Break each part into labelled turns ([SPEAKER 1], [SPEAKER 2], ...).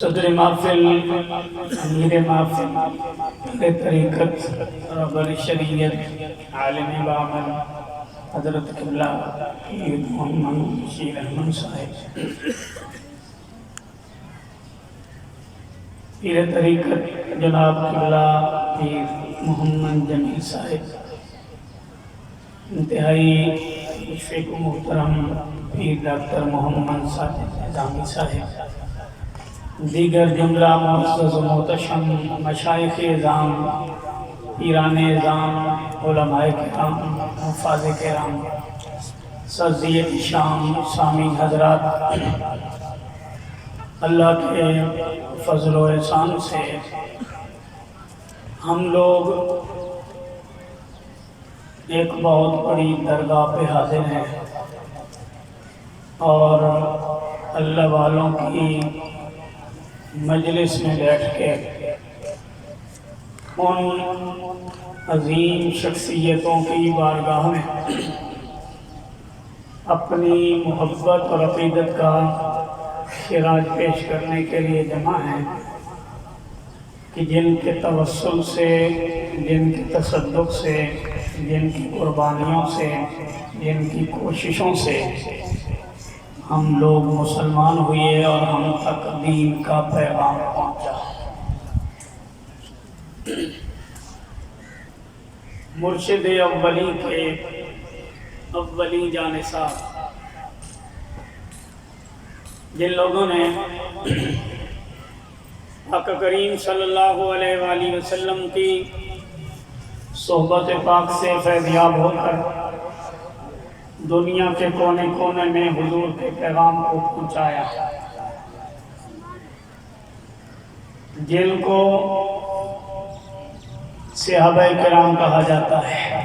[SPEAKER 1] صدر محفل، امیر محفل طریقت رہبر شریعت عالم بعمل حضرت قبلہ پیر محمد بشیر احمد صاحب، پیر طریقت جناب قبلہ پیر محمد جمیل صاحب، انتہائی مشفق و محترم پیر ڈاکٹر محمد ساجد نظامی صاحب، دیگر جملہ معزز و محتشم مشائخ اعظام، پیران اعظام، علماء کرام، حفاظ کرام، سرزیت شام، سامعین حضرات، اللہ کے فضل و احسان سے ہم لوگ ایک بہت بڑی درگاہ پہ حاضر ہیں اور اللہ والوں کی مجلس میں بیٹھ کے ان عظیم شخصیتوں کی بارگاہ میں اپنی محبت اور عقیدت کا خراج پیش کرنے کے لیے جمع ہیں کہ جن کے توسل سے، جن کے تصدق سے، جن کی قربانیوں سے، جن کی کوششوں سے ہم لوگ مسلمان ہوئے اور ہم تک دین کا پیغام پہنچا۔ مرشد اولی کے اولی جانثار جن لوگوں نے آقا کریم صلی اللہ علیہ وآلہ وسلم کی صحبت پاک سے فیضیاب ہو کر دنیا کے کونے کونے میں حضور کے پیغام کو پہنچایا، جن کو صحابہ کرام کہا جاتا ہے،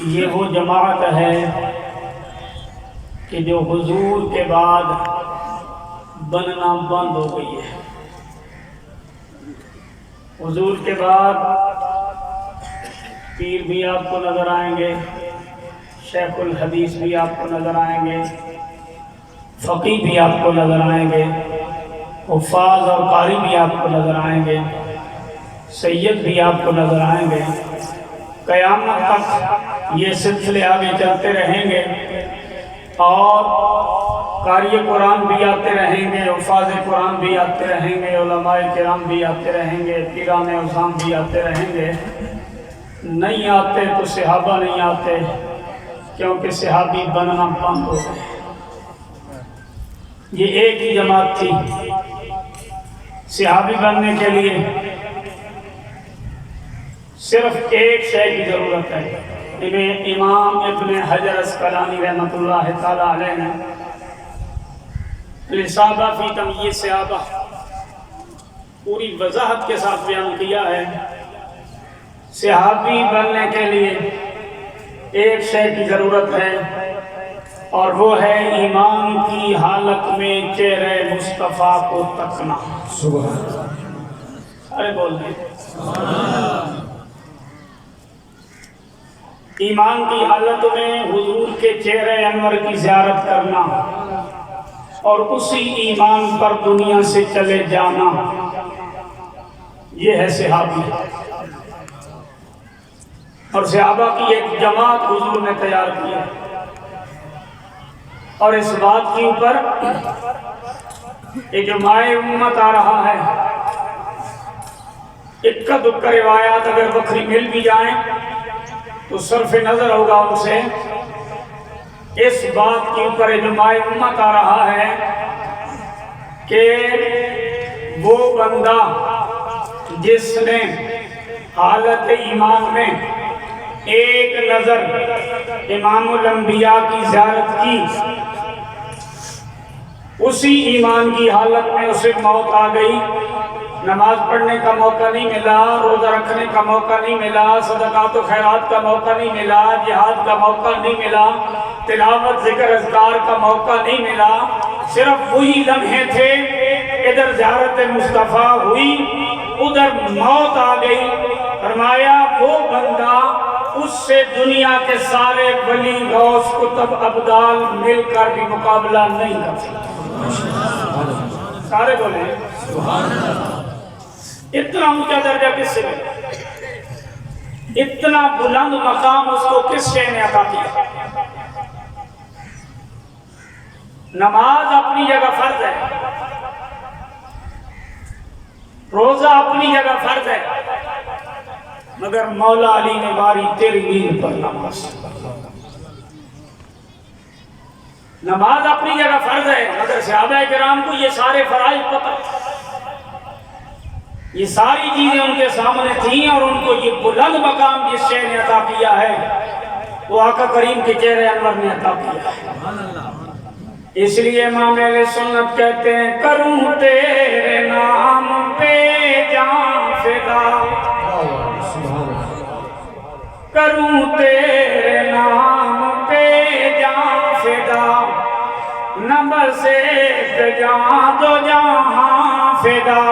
[SPEAKER 1] یہ وہ جماعت ہے کہ جو حضور کے بعد بننا بند ہو گئی ہے۔ حضور کے بعد پیر بھی آپ کو نظر آئیں گے، شیخ الحدیث بھی آپ کو نظر آئیں گے، فقیہ بھی آپ کو نظر آئیں گے، حفاظ اور قاری بھی آپ کو نظر آئیں گے، سید بھی آپ کو نظر آئیں گے۔ قیامت تک یہ سلسلے آگے چلتے رہیں گے اور قاری قرآن بھی آتے رہیں گے، حفاظ قرآن بھی آتے رہیں گے، علماء کرام بھی آتے رہیں گے، پیران اعظام بھی آتے رہیں گے۔ نہیں آتے تو صحابہ نہیں آتے، کیونکہ صحابی بننا بند ہو گئے۔ یہ ایک ہی جماعت تھی۔ صحابی بننے کے لیے صرف ایک شے کی ضرورت ہے۔ امام ابن حجر اسقلانی رحمۃ اللہ تعالی علیہ نے الإصابہ فی تمییز صحابہ پوری وضاحت کے ساتھ بیان کیا ہے۔ صحابی بننے کے لیے ایک شے کی ضرورت ہے اور وہ ہے ایمان کی حالت میں چہرے مصطفیٰ کو تکنا۔ سبحان اللہ، ارے بول دیں ایمان کی حالت میں حضور کے چہرے انور کی زیارت کرنا اور اسی ایمان پر دنیا سے چلے جانا، یہ ہے صحابی۔ اور صحابہ کی ایک جماعت حضور نے تیار کی ہے، اور اس بات کے اوپر اجماع امت آ رہا ہے۔ اکا دکا روایات اگر بکری مل بھی جائیں تو صرف نظر ہوگا ان سے، اس بات کے اوپر اجماع امت آ رہا ہے کہ وہ بندہ جس نے حالت ایمان میں ایک نظر امام الانبیاء کی زیارت کی، اسی ایمان کی حالت میں اسے موت آ گئی، نماز پڑھنے کا موقع نہیں ملا، روزہ رکھنے کا موقع نہیں ملا، صدقات و خیرات کا موقع نہیں ملا، جہاد کا موقع نہیں ملا، تلاوت ذکر اذکار کا موقع نہیں ملا، صرف وہی لمحے تھے، ادھر زیارت مصطفیٰ ہوئی، ادھر موت آ گئی۔ فرمایا وہ بندہ اس سے دنیا کے سارے ولی غوث کتب ابدال مل کر بھی مقابلہ نہیں کر سکتا۔ سارے بولے سبحان اللہ۔ اتنا اونچا درجہ کس سے ملا؟ اتنا بلند مقام اس کو کس شے نے عطا کیا؟ نماز اپنی جگہ فرض ہے، روزہ اپنی جگہ فرض ہے، مگر مولا علی نے باری تیری دین پر نماز اپنی جگہ فرض ہے، مگر صحابہ کرام کو یہ سارے فرائض پتہ، یہ ساری چیزیں ان کے سامنے تھیں، اور ان کو یہ بلند مقام جس شے نے عطا کیا ہے وہ آقا کریم کے چہرے انور نے عطا کیا ہے۔ اس لیے امام اہل سنت کہتے ہیں کروں تیرے نام پہ جان فدا، کروں تیرے نام پہ جان فدا، نہ بس ایک جان دو جہاں فدا،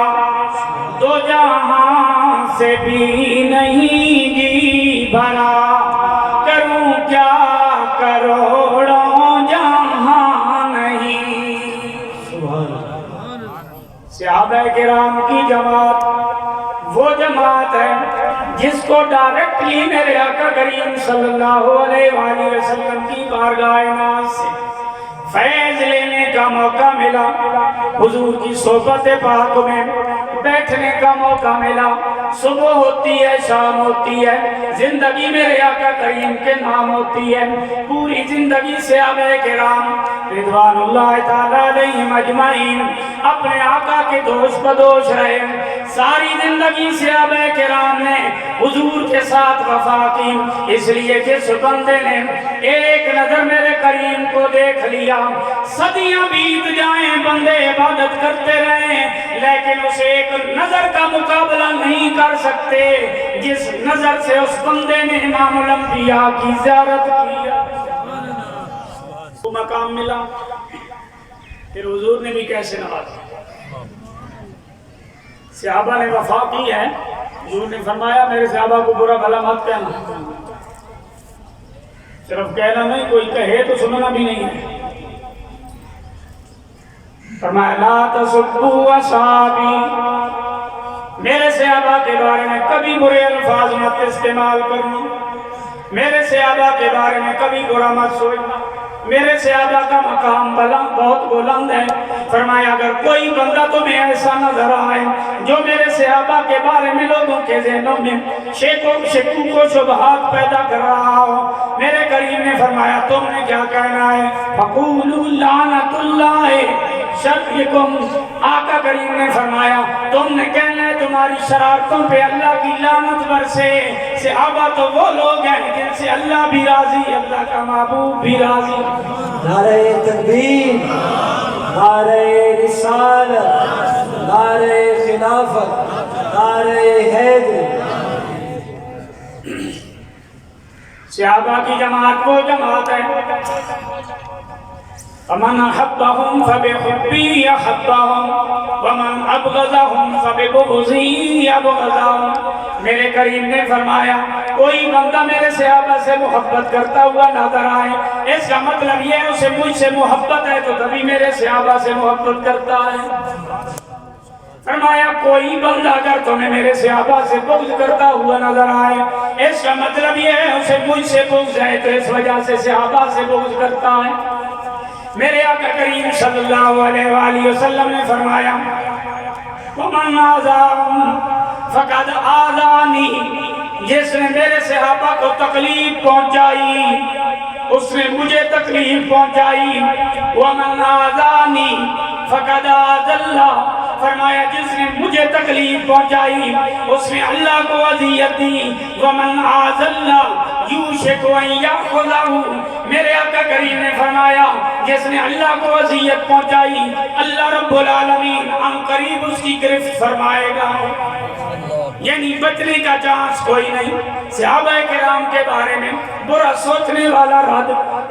[SPEAKER 1] دو جہاں سے بھی نہیں جی بھرا، کروں کیا کروڑوں جہاں نہیں۔ صحابہ کرام کی جماعت وہ جماعت ہے جس کو ڈائریکٹلی میرے آقا کریم صلی اللہ علیہ وآلہ وسلم کی بارگاہ ناز سے فیض لینے کا موقع ملا، حضور کی صحبت پاک میں بیٹھنے کا موقع ملا، صبح ہوتی ہے شام ہوتی ہے، زندگی میرے آقا کریم کے نام ہوتی ہے، پوری زندگی صحابہ کرام رضوان اللہ تعالیٰ علیہم اجمعین اپنے آقا کے دوش بدوش رہے، ساری زندگی صحابہ کرام نے حضور کے ساتھ وفا کی، اس لیے جس بندے نے ایک نظر میرے کریم کو دیکھ لیا، صدیاں بیت جائیں بندے عبادت کرتے رہیں لیکن اسے ایک نظر کا مقابلہ نہیں کر سکتے جس نظر سے اس بندے نے امام الانبیاء کی زیارت کیا، وہ مقام ملا۔ پھر حضور نے بھی کیسے نوازا، صحابہ نے وفا کی ہے، حضور نے فرمایا میرے صحابہ کو برا بھلا مت کہنا، صرف کہنا نہیں، کوئی کہے تو سننا بھی نہیں ہے، فرمایا لا تسبوا اصحابی، میرے صحابہ کے بارے میں کبھی برے الفاظ مت استعمال کرنا، میرے صحابہ کے بارے میں کبھی برا مت سوچنا، میرے صحابہ کا مقام بہت بلند ہے، فرمایا اگر کوئی بندہ تمہیں ایسا نظر آئے جو میرے صحابہ کے بارے میں لوگوں کے ذہنوں میں شکوک و شبہات پیدا کر رہا ہو، میرے کریم نے فرمایا تم نے کیا کہنا ہے، فَقُولُوا لَعْنَةُ اللَّهِ شَرِّكُمْ، آقا کریم نے فرمایا تم نے کہنا ہے تمہاری شرارتوں پہ اللہ کی لعنت برسے۔ صحابہ تو وہ لوگ ہیں جن سے اللہ بھی راضی، اللہ کا محبوب بھی راضی۔
[SPEAKER 2] نعرہ تکبیر، نعرہ رسالت، نعرہ خلافت، نعرہ حیدر۔
[SPEAKER 1] صحابہ کی جماعت وہ جماعت ہے فَمَنْ أَحَبَّهُمْ فَبِحُبِّي أَحَبَّهُمْ وَمَنْ أَبْغَضَهُمْ فَبِبُغْضِي أَبْغَضَهُمْ۔ میرے کریم نے فرمایا کوئی بندہ میرے صحابہ سے محبت کرتا ہوا نظر آئے، اس کا مطلب یہ ہے اسے مجھ سے محبت ہے تو تبھی میرے صحابہ سے محبت کرتا ہے۔ فرمایا کوئی بندہ اگر تمہیں میرے صحابہ سے بغض کرتا ہوا نظر آئے، اس کا مطلب یہ ہے اسے مجھ سے بغض ہے تو اس وجہ سے صحابہ سے بغض کرتا ہے۔ میرے آقا کریم صلی اللہ علیہ وآلہ وسلم نے فرمایا وَمَنْ آذَاهُمْ فَقَدْ آذَانِي، جس نے میرے صحابہ کو تکلیف پہنچائی اس نے مجھے تکلیف پہنچائی۔ وَمَنْ آذَانِي فَقَدْ آذَى اللَّهُ، فرمایا جس نے مجھے تکلیف پہنچائی اس نے اللہ کو اذیت دی۔ وَمَنْ آذَى اللَّهُ یوشک ان یاخذہ، میرے آقا کریم نے فرمایا جس نے اللہ کو اذیت پہنچائی اللہ رب العالمین ان قریب اس کی گرفت فرمائے گا، یعنی بچنے کا چانس کوئی نہیں۔ صحابہ کرام کے بارے میں برا سوچنے والا رد،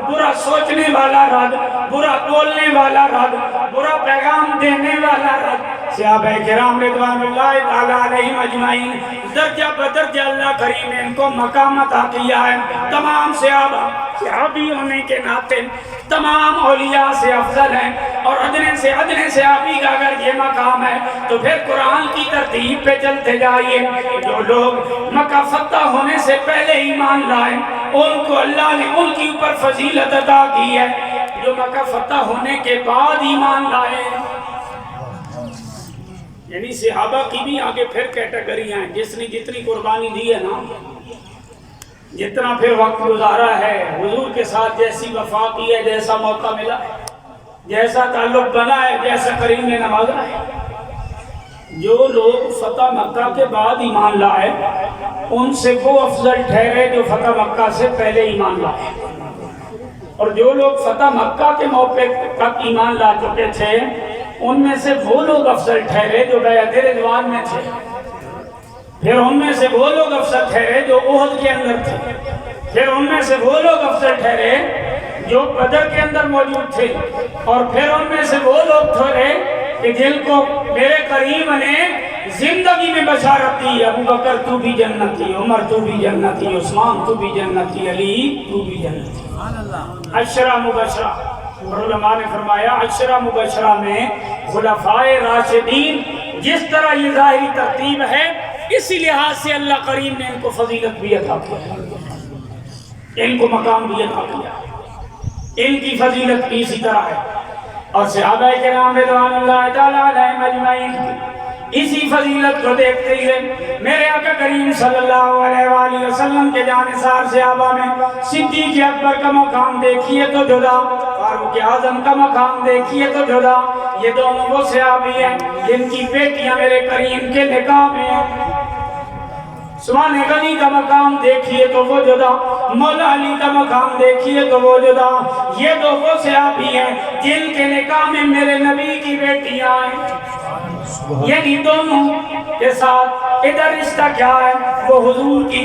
[SPEAKER 1] برا سوچنے والا رد، برا بولنے والا رد، برا پیغام دینے والا رد صحابہ کرام رضوان اللہ تعالیٰ علیہم اجمعین درجہ بدرجہ اللہ کریم نے ان کو مقام عطا کیا ہے. تمام صحابی ہونے کے ناطے تمام اولیاء سے افضل ہیں، اور ادنے سے ادنے صحابی کا اگر یہ مقام ہے تو پھر قرآن کی ترتیب پہ چلتے جائیے. جو لوگ مکہ فتح ہونے سے پہلے ایمان لائے ان کو اللہ نے ان کی اوپر فضیلت عطا کی ہے. جو مکہ فتح ہونے کے بعد ایمان لائے، یعنی صحابہ کی بھی آگے پھر کیٹیگریاں ہیں. جس نے جتنی قربانی دی ہے نا، جتنا پھر وقت گزارا ہے، حضور کے ساتھ جیسی وفا کی ہے، جیسا موقع ملا ہے، جیسا تعلق بنا ہے، جیسا کریم نے نوازا ہے. جو لوگ فتح مکہ کے بعد ایمان لائے ان سے وہ افضل ٹھہرے جو فتح مکہ سے پہلے ایمان لائے، اور جو لوگ فتح مکہ کے موقع تک ایمان لا چکے تھے ان میں سے وہ لوگ افضل ٹھہرے جو بیعت رضوان میں تھے. پھر ان میں سے وہ لوگ افضل ٹھہرے جو احد کے اندر تھے. پھر ان میں سے وہ لوگ افضل ٹھہرے جو بدر کے اندر موجود تھے. اور پھر ان میں سے وہ لوگ ٹھہرے کہ جن کو میرے کریم نے زندگی میں بشارت دی، ابو بکر تو بھی جنتی، عمر تو بھی جنتی، عثمان تو بھی جنتی، علی تو بھی جنتی. عشرہ مبشرہ، اور علماء نے فرمایا عشرہ مبشرہ میں خلفائے راشدین جس طرح یہ ظاہری ترتیب ہے، اسی لحاظ سے اللہ کریم نے ان کو فضیلت بھی عطا کیا، ان کو مقام بھی عطا کیا. ان کی فضیلت بھی اسی طرح ہے. اور صحابہ کرام رضوان اللہ تعالیٰ علیہم اجمعین اسی فضیلت کو دیکھتے ہوئے میرے آقا کریم صلی اللہ علیہ وآلہ وسلم کے جانثار صحابہ میں صدیق اکبر کا مقام دیکھیے تو جدا، فاروق اعظم کا مقام دیکھیے تو جدا. یہ دونوں وہ صحابی ہیں جن کی بیٹیاں میرے کریم کے نکاح میں ہیں. عثمان غنی کا مقام دیکھیے تو وہ جدا، مولا علی کا مقام دیکھیے تو وہ جدا. یہ دو وہ صحابی ہیں جن کے نکاح میں میرے نبی کی بیٹیاں ہیں. یعنی دونوں کے ساتھ ادھر رشتہ کیا ہے؟ وہ حضور کی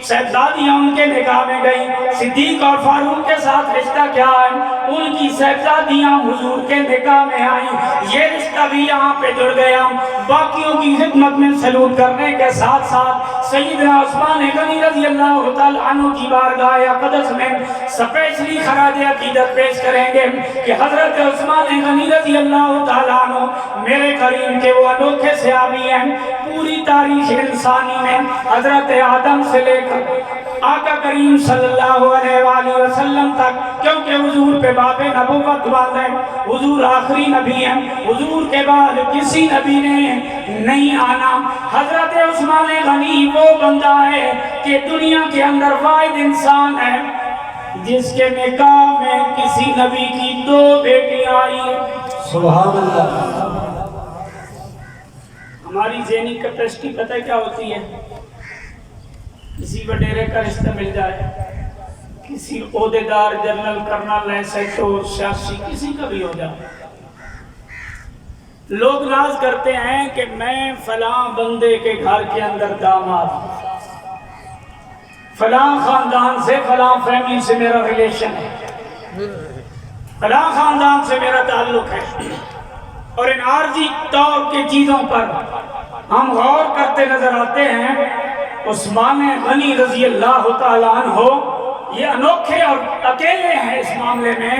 [SPEAKER 1] صاحبزادیاں ان کے نکاح میں گئی. صدیق اور فاروق کے ساتھ رشتہ کیا ہے؟ ان کی صاحبزادیاں حضور کے نکاح میں آئیں. یہ رشتہ بھی یہاں پہ جڑ گیا. باقیوں کی خدمت میں سلوٹ کرنے کے ساتھ ساتھ سیدنا عثمان غنی رضی اللہ تعالیٰ عنہ کی بارگاہ اقدس میں سپیشلی خراج عقیدت پیش کریں گے کہ حضرت عثمان غنی رضی اللہ تعالیٰ عنہ میرے کریم کے وہ انوکھے صحابی ہیں. پوری تاریخ انسانی میں حضرت آدم سے لے کر آقا کریم صلی اللہ علیہ وآلہ وسلم تک، کیونکہ حضور پہ باب نبوت باندھ ہے، حضور آخری نبی ہیں، حضور کے بعد کسی نبی نے نہیں آنا. حضرت عثمان غنی وہ بندہ ہے کہ دنیا کے اندر واحد انسان ہے جس کے نکاح میں کسی نبی کی دو بیٹیاں آئی.
[SPEAKER 2] سبحان اللہ.
[SPEAKER 1] ہماری ذہنی کیپیسٹی پتہ کیا ہوتی ہے؟ کسی وڈیرے کا رشتہ مل جائے، کسی عہدیدار جنرل کرنل ایسے تو سیاسی کسی کا بھی ہو جائے، لوگ ناز کرتے ہیں کہ میں فلاں بندے کے گھر کے اندر داماد، فلاں خاندان سے فلاں فیملی سے میرا ریلیشن ہے، فلاں خاندان سے میرا تعلق ہے. اور ان عارضی طور کی چیزوں پر ہم غور کرتے نظر آتے ہیں. عثمان غنی رضی اللہ تعالیٰ عنہ یہ انوکھے اور اکیلے ہیں اس معاملے میں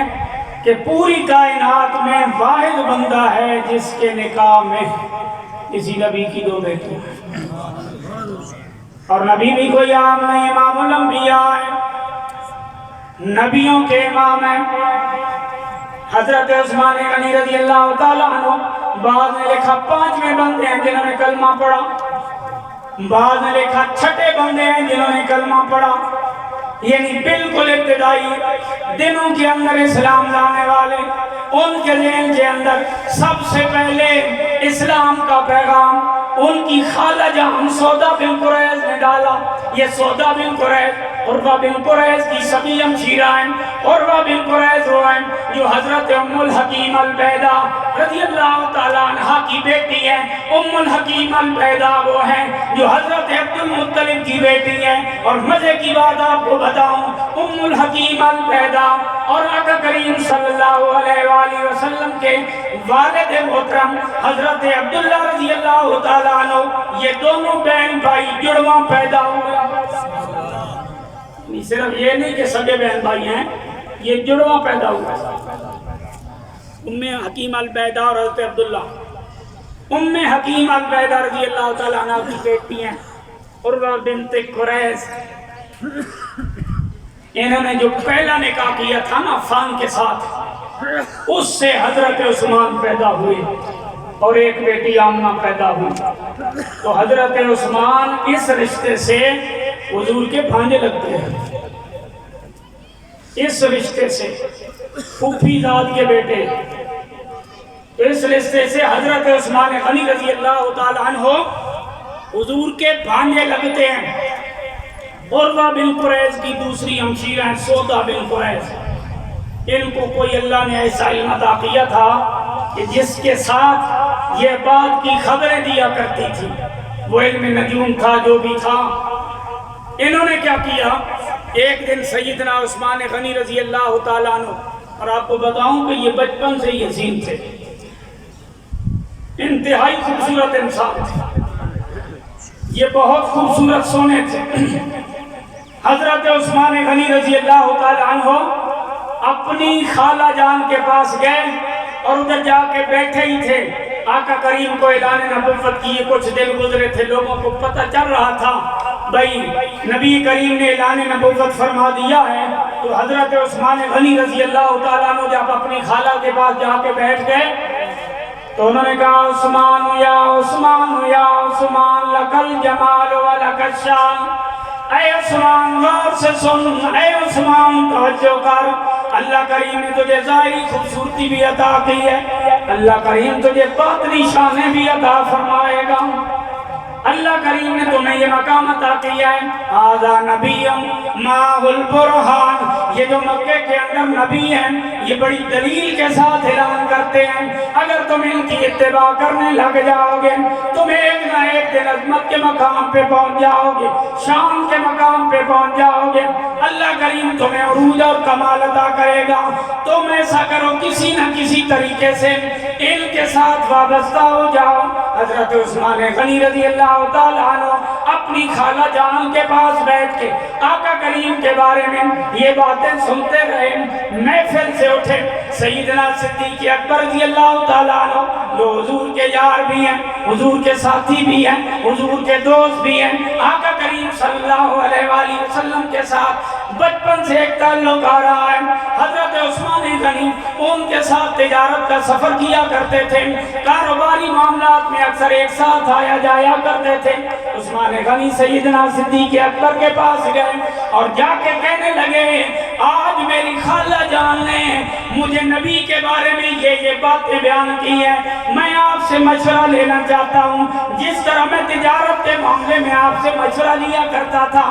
[SPEAKER 1] کہ پوری کائنات میں واحد بندہ ہے جس کے نکاح میں کسی نبی کی دو بیٹیاں ہیں. اور نبی بھی کوئی عام نہیں، امام الانبیاء ہے، نبیوں کے امام ہیں. حضرت عثمان غنی رضی اللہ تعالیٰ عنہ بعد نے لکھا 5ویں بندے ہیں جنہوں نے کلمہ پڑھا، بعد نے لکھا 6 بندے ہیں جنہوں نے کلمہ پڑھا. یعنی بالکل ابتدائی دنوں کے اندر اسلام لانے والے، ان کے ذہن کے اندر سب سے پہلے اسلام کا پیغام ان کی خالہ جان سودا بن قریظ نے ڈالا. یہ سودا بن قریظ عروہ بن قریظ کی سبھی ہمشیرہ ہیں. عروہ بن قریظ وہ ہیں جو حضرت ام الحکیم البیدہ رضی اللہ تعالیٰ عنہ کی بیٹی ہیں ام الحکیم البیدا وہ ہیں جو حضرت عبد المطلب کی بیٹی ہیں. اور مزے کی بات آپ کو بتاؤں, ام الحکیم البیدا اور آقا کریم صلی اللہ علیہ وآلہ وسلم کے والد محترم حضرت عبداللہ رضی اللہ تعالیٰ عنہ یہ دونوں بہن بھائی جڑواں پیدا ہوئے. صرف یہ نہیں کہ سگے بہن بھائی ہیں, یہ جڑواں پیدا ہوئے. ام حکیم البیدا اور حضرت عبداللہ. ام حکیم البیدا رضی اللہ تعالیٰ عنہ کی بیٹی ہیں عروہ بنت قریظ. انہوں نے جو پہلا نکاح کیا تھا نا عفان کے ساتھ, اس سے حضرت عثمان پیدا ہوئے اور ایک بیٹی آمنہ پیدا ہوئی. تو حضرت عثمان اس رشتے سے حضور کے بھانجے لگتے ہیں, اس رشتے سے پھوپھی زاد کے بیٹے. تو اس رشتے سے حضرت عثمان غنی رضی اللہ تعالیٰ عنہ حضور کے بھانجے لگتے ہیں. عروہ بن قریظ کی دوسری ہمشیرہ ہیں سودا بن قریظ. ان کو کوئی اللہ نے ایسا علم عطا کیا تھا کہ جس کے ساتھ یہ بات کی خبریں دیا کرتی تھی. وہ علم نجوم تھا جو بھی تھا. انہوں نے کیا کیا, ایک دن سیدنا عثمان غنی رضی اللہ تعالیٰ عنہ, اور آپ کو بتاؤں کہ یہ بچپن سے ہی حسین تھے, انتہائی خوبصورت انسان تھے, یہ بہت خوبصورت سونے تھے. حضرت عثمان غنی رضی اللہ تعالیٰ عنہ اپنی خالہ جان کے پاس گئے اور ادھر جا کے بیٹھے ہی تھے. آقا کریم کو اعلان نبوت کی کچھ دن گزرے تھے, لوگوں کو پتہ چل رہا تھا بھائی نبی کریم نے اعلان نبوت فرما دیا ہے. تو حضرت عثمان غنی رضی اللہ تعالیٰ عنہ جب اپنی خالہ کے پاس جا کے بیٹھ گئے تو انہوں نے کہا عثمان یا عثمان یا عثمان لکل جمال و لکل شان. اے عثمان غور سے سن, اے عثمان توجہ کر, اللہ کریم نے تجھے ظاہری خوبصورتی بھی عطا کی ہے, اللہ کریم تجھے باطنی شانیں بھی عطا فرمائے گا. اللہ کریم نے تمہیں یہ مقام عطا کیا ہے. آذا نبی ماہ البرہان, یہ جو مکے کے اندر نبی ہیں یہ بڑی دلیل کے ساتھ اعلان کرتے ہیں. اگر تم ان کی اتباع کرنے لگ جاؤ گے تم ایک نہ ایک دن عظمت کے مقام پہ پہنچ جاؤ گے, شان کے مقام پہ پہنچ جاؤ گے. اللہ کریم تمہیں عروج اور کمال عطا کرے گا. تم ایسا کرو کسی نہ کسی طریقے سے ان کے ساتھ وابستہ ہو جاؤ. حضرت عثمان غنی رضی اللہ تعالیٰ عنہ اپنی خالہ جان کے پاس بیٹھ کے آقا کریم کے بارے میں یہ باتیں سنتے رہے. محفل سے اٹھے سیدنا صدیق اکبر رضی اللہ تعالیٰ عنہ جو حضور کے یار بھی ہیں, حضور کے ساتھی بھی ہیں, حضور کے دوست بھی ہیں. آقا کریم صلی اللہ علیہ وآلہ وسلم کے ساتھ بچپن سے ایک تعلق آ رہا ہے. حضرت عثمان غنی ان کے ساتھ تجارت کا سفر کیا کرتے تھے, کاروباری معاملات میں اکثر ایک ساتھ آیا جایا کرتے تھے. عثمان غنی سیدنا صدیق اکبر کے پاس گئے اور جا کے کہنے لگے آج میری خالہ جان نے مجھے نبی کے بارے میں یہ باتیں بیان کی ہیں, میں آپ سے مشورہ لینا چاہتا ہوں. جس طرح میں تجارت کے معاملے میں آپ سے مشورہ لیا کرتا تھا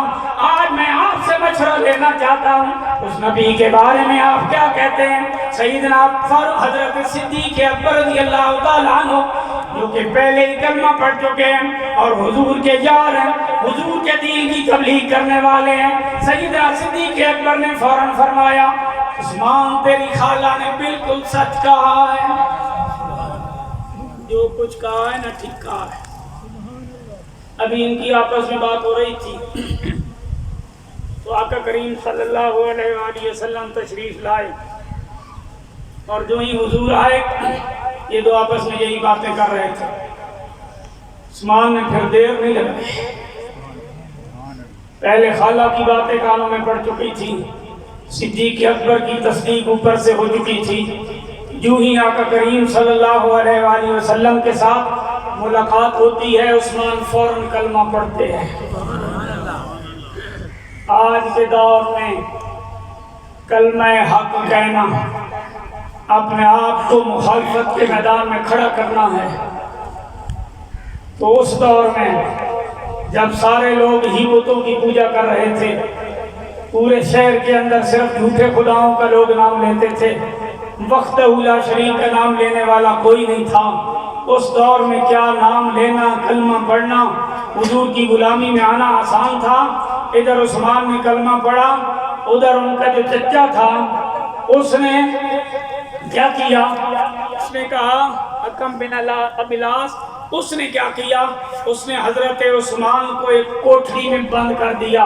[SPEAKER 1] آج میں آپ سے مشورہ لینا چاہتا ہوں. اس نبی کے بارے میں آپ کیا کہتے ہیں؟ سیدنا حضرت صدیق اکبر رضی اللہ تعالیٰ عنہ جو کہ پہلے ہی کلمہ پڑھ چکے ہیں اور حضور کے یار ہیں, حضور کے دین کی تبلیغ کرنے والے ہیں, سیدنا صدیق اکبر نے فوراً فرمایا عثمان تیری خالہ نے بالکل سچ کہا ہے, جو کچھ کہا ہے نا ٹھیک کہا ہے. ابھی ان کی آپس میں بات ہو رہی تھی تو آقا کریم صلی اللہ علیہ وآلہ وسلم تشریف لائے اور جو ہی حضور آئے یہ دو آپس میں یہی باتیں کر رہے تھے. عثمان نے پھر دیر نہیں لگائی, پہلے خالہ کی باتیں کانوں میں پڑ چکی تھی, صدیق اکبر کی تصدیق اوپر سے ہو چکی تھی. جو ہی آقا کریم صلی اللہ علیہ وآلہ وسلم کے ساتھ ملاقات ہوتی ہے عثمان فوراً کلمہ پڑھتے ہیں. آج کے دور میں کلمہ حق کہنا اپنے آپ کو مخالفت کے میدان میں کھڑا کرنا ہے. تو اس دور میں جب سارے لوگ ہی بتوں کی پوجا کر رہے تھے, پورے شہر کے اندر صرف جھوٹے خداؤں کا لوگ نام لیتے تھے, وقت اولا شریف کا نام لینے والا کوئی نہیں تھا. اس دور میں کیا نام لینا، کلمہ پڑھنا، حضور کی غلامی میں آنا آسان تھا۔ ادھر عثمان نے کلمہ پڑھا، ادھر ان کا جو چچا تھا اس نے کیا کیا، اس نے کہا حکم بن ابلاس، اس نے کیا کیا، اس نے حضرت عثمان کو ایک کوٹھری میں بند کر دیا،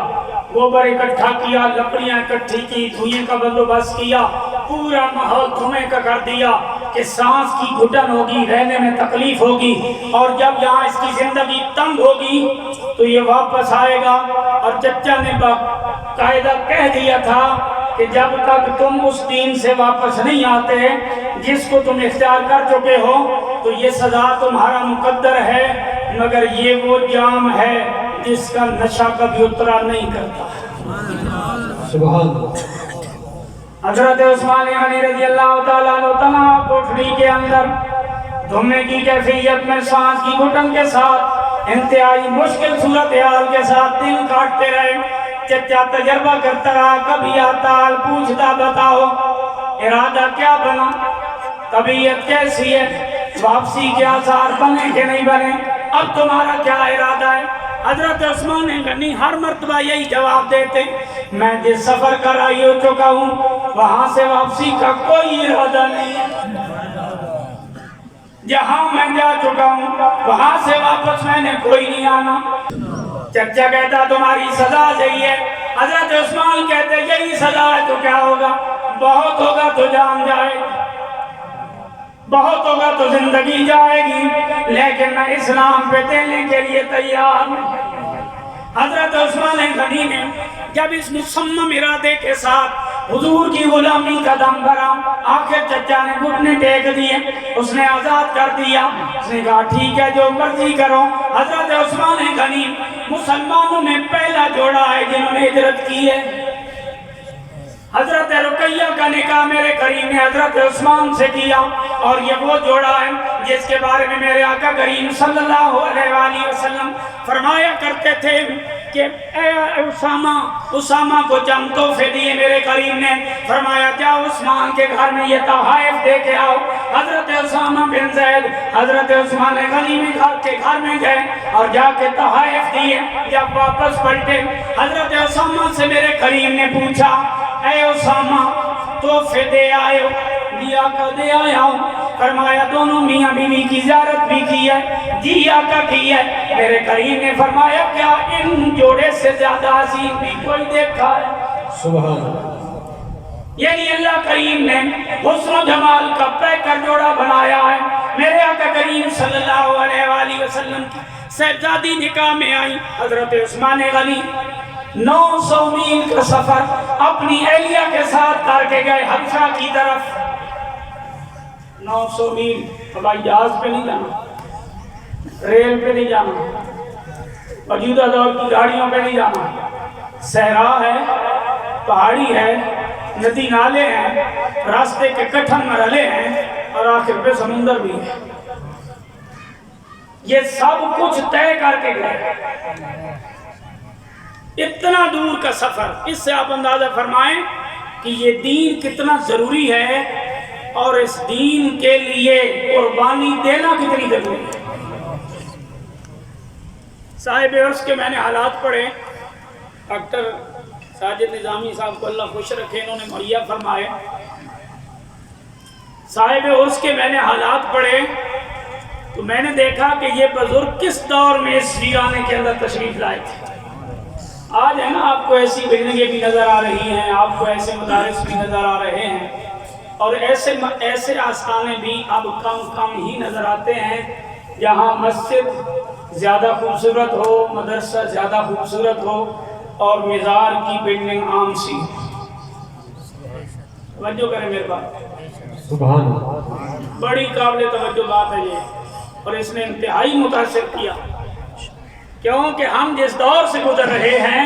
[SPEAKER 1] گوبر اکٹھا کیا، لکڑیاں اکٹھی کی، دھوئیں کا بندوبست کیا، پورا ماحول دھوئیں کا کر دیا کہ سانس کی گھٹن ہوگی، رہنے میں تکلیف ہوگی، اور جب یہاں اس کی زندگی تنگ ہوگی تو یہ واپس آئے گا۔ اور چچا نے باقاعدہ کہہ دیا تھا کہ جب تک تم اس دین سے واپس نہیں آتے جس کو تم اختیار کر چکے ہو تو یہ سزا تمہارا مقدر ہے، مگر یہ وہ جام ہے جس کا نشہ کبھی اترا نہیں کرتا۔
[SPEAKER 2] سبحان اللہ۔
[SPEAKER 1] حضرت عثمان غنی رضی اللہ تعالیٰ عنہ تنہا کوٹھری کے اندر دھونے کی کیفیت میں سانس کی گھٹن کے ساتھ انتہائی مشکل صورتحال کے ساتھ دن کاٹتے رہے۔ چچا تجربہ کرتا رہا، کبھی آتا حال پوچھتا، بتاؤ ارادہ کیا بنا، طبیعت کیسی ہے، واپسی کے آثار بنے کہ نہیں بنے، اب تمہارا کیا ارادہ ہے؟ حضرت عثمان غنی ہر مرتبہ یہی جواب دیتے، میں جس سفر کر آئی ہو چکا ہوں وہاں سے واپسی کا کوئی ارادہ نہیں ہے، جہاں میں جا چکا ہوں وہاں سے واپس میں نے کوئی نہیں آنا۔ چچا کہتا تمہاری سزا یہی ہے، حضرت عثمان کہتے یہی سزا ہے تو کیا ہوگا، بہت ہوگا تو جان جائے گی، بہت ہوگا تو زندگی جائے گی، لیکن میں اسلام پہ دینے کے لیے تیار ہوں۔ حضرت عثمان غنی نے جب اس مصمم ارادے کے ساتھ حضور کی غلامی کا دم بھرا، آخر چچا نے گھٹنے ٹیک دیے، اس نے آزاد کر دیا، اس نے کہا ٹھیک ہے جو مرضی کرو۔ حضرت عثمان غنی مسلمانوں میں پہلا جوڑا ہے جنہوں نے ہجرت کی ہے۔ حضرت رقیہ کا نکاح میرے کریم نے حضرت عثمان سے کیا، اور یہ وہ جوڑا ہے جس کے بارے میں میرے آقا کریم صلی اللہ علیہ وآلہ وسلم فرمایا کرتے تھے کہ اے اسامہ کو چند تحفے دیے میرے کریم نے، فرمایا جاؤ عثمان کے گھر میں یہ تحائف دے کے آؤ۔ حضرت اسامہ بن زید حضرت عثمان غنی کے گھر میں گئے اور جا کے تحائف دیے۔ جب واپس پلٹے حضرت اسامہ سے میرے کریم نے پوچھا اے اسامہ تحفے دے آئے ہو؟ جی آقا دے آیا ہوں۔ فرمایا دونوں میاں بیوی کی زیارت بھی کی ہے؟ جی آقا کی ہے۔ میرے کریم نے فرمایا کیا ان جوڑے سے زیادہ حسین بھی کوئی دیکھا ہے؟
[SPEAKER 2] سبحان اللہ۔
[SPEAKER 1] یعنی اللہ کریم نے حسن و جمال کا پیکر جوڑا بنایا ہے۔ میرے آقا کریم صلی اللہ علیہ وآلہ وسلم کی صاحبزادی نکاح میں آئی حضرت عثمان غنی 900 میل کا سفر اپنی اہلیہ کے ساتھ کر کے گئے حبشہ کی طرف۔ 900 میل، ہوائی جہاز پہ نہیں جانا، ریل پہ نہیں جانا، موجودہ دور کی گاڑیوں پہ نہیں جانا، صحرا ہے، پہاڑی ہے، ندی نالے ہیں، راستے کے کٹھن مرحلے ہیں، اور آخر پہ سمندر بھی ہے۔ یہ سب کچھ طے کر کے گئے، اتنا دور کا سفر۔ اس سے آپ اندازہ فرمائیں کہ یہ دین کتنا ضروری ہے اور اس دین کے لیے قربانی دینا کتنی ضروری ہے۔ صاحب عرص کے میں نے حالات پڑھے، ڈاکٹر ساجد نظامی صاحب کو اللہ خوش رکھے، انہوں نے مہیا فرمائے۔ صاحب عرص کے میں نے حالات پڑھے تو میں نے دیکھا کہ یہ بزرگ کس دور میں اس ویرانے کے اندر تشریف لائے تھے۔ آج ہے نا آپ کو ایسی بلڈنگیں بھی نظر آ رہی ہیں، آپ کو ایسے مدارس بھی نظر آ رہے ہیں، اور ایسے آستانے بھی اب کم ہی نظر آتے ہیں جہاں مسجد زیادہ خوبصورت ہو، مدرسہ زیادہ خوبصورت ہو اور مزار کی بلڈنگ عام سی۔ توجہ کریں میرے بات،
[SPEAKER 2] سبحان اللہ،
[SPEAKER 1] بڑی قابل توجہ بات ہے یہ، اور اس نے انتہائی متاثر کیا، کیونکہ ہم جس دور سے گزر رہے ہیں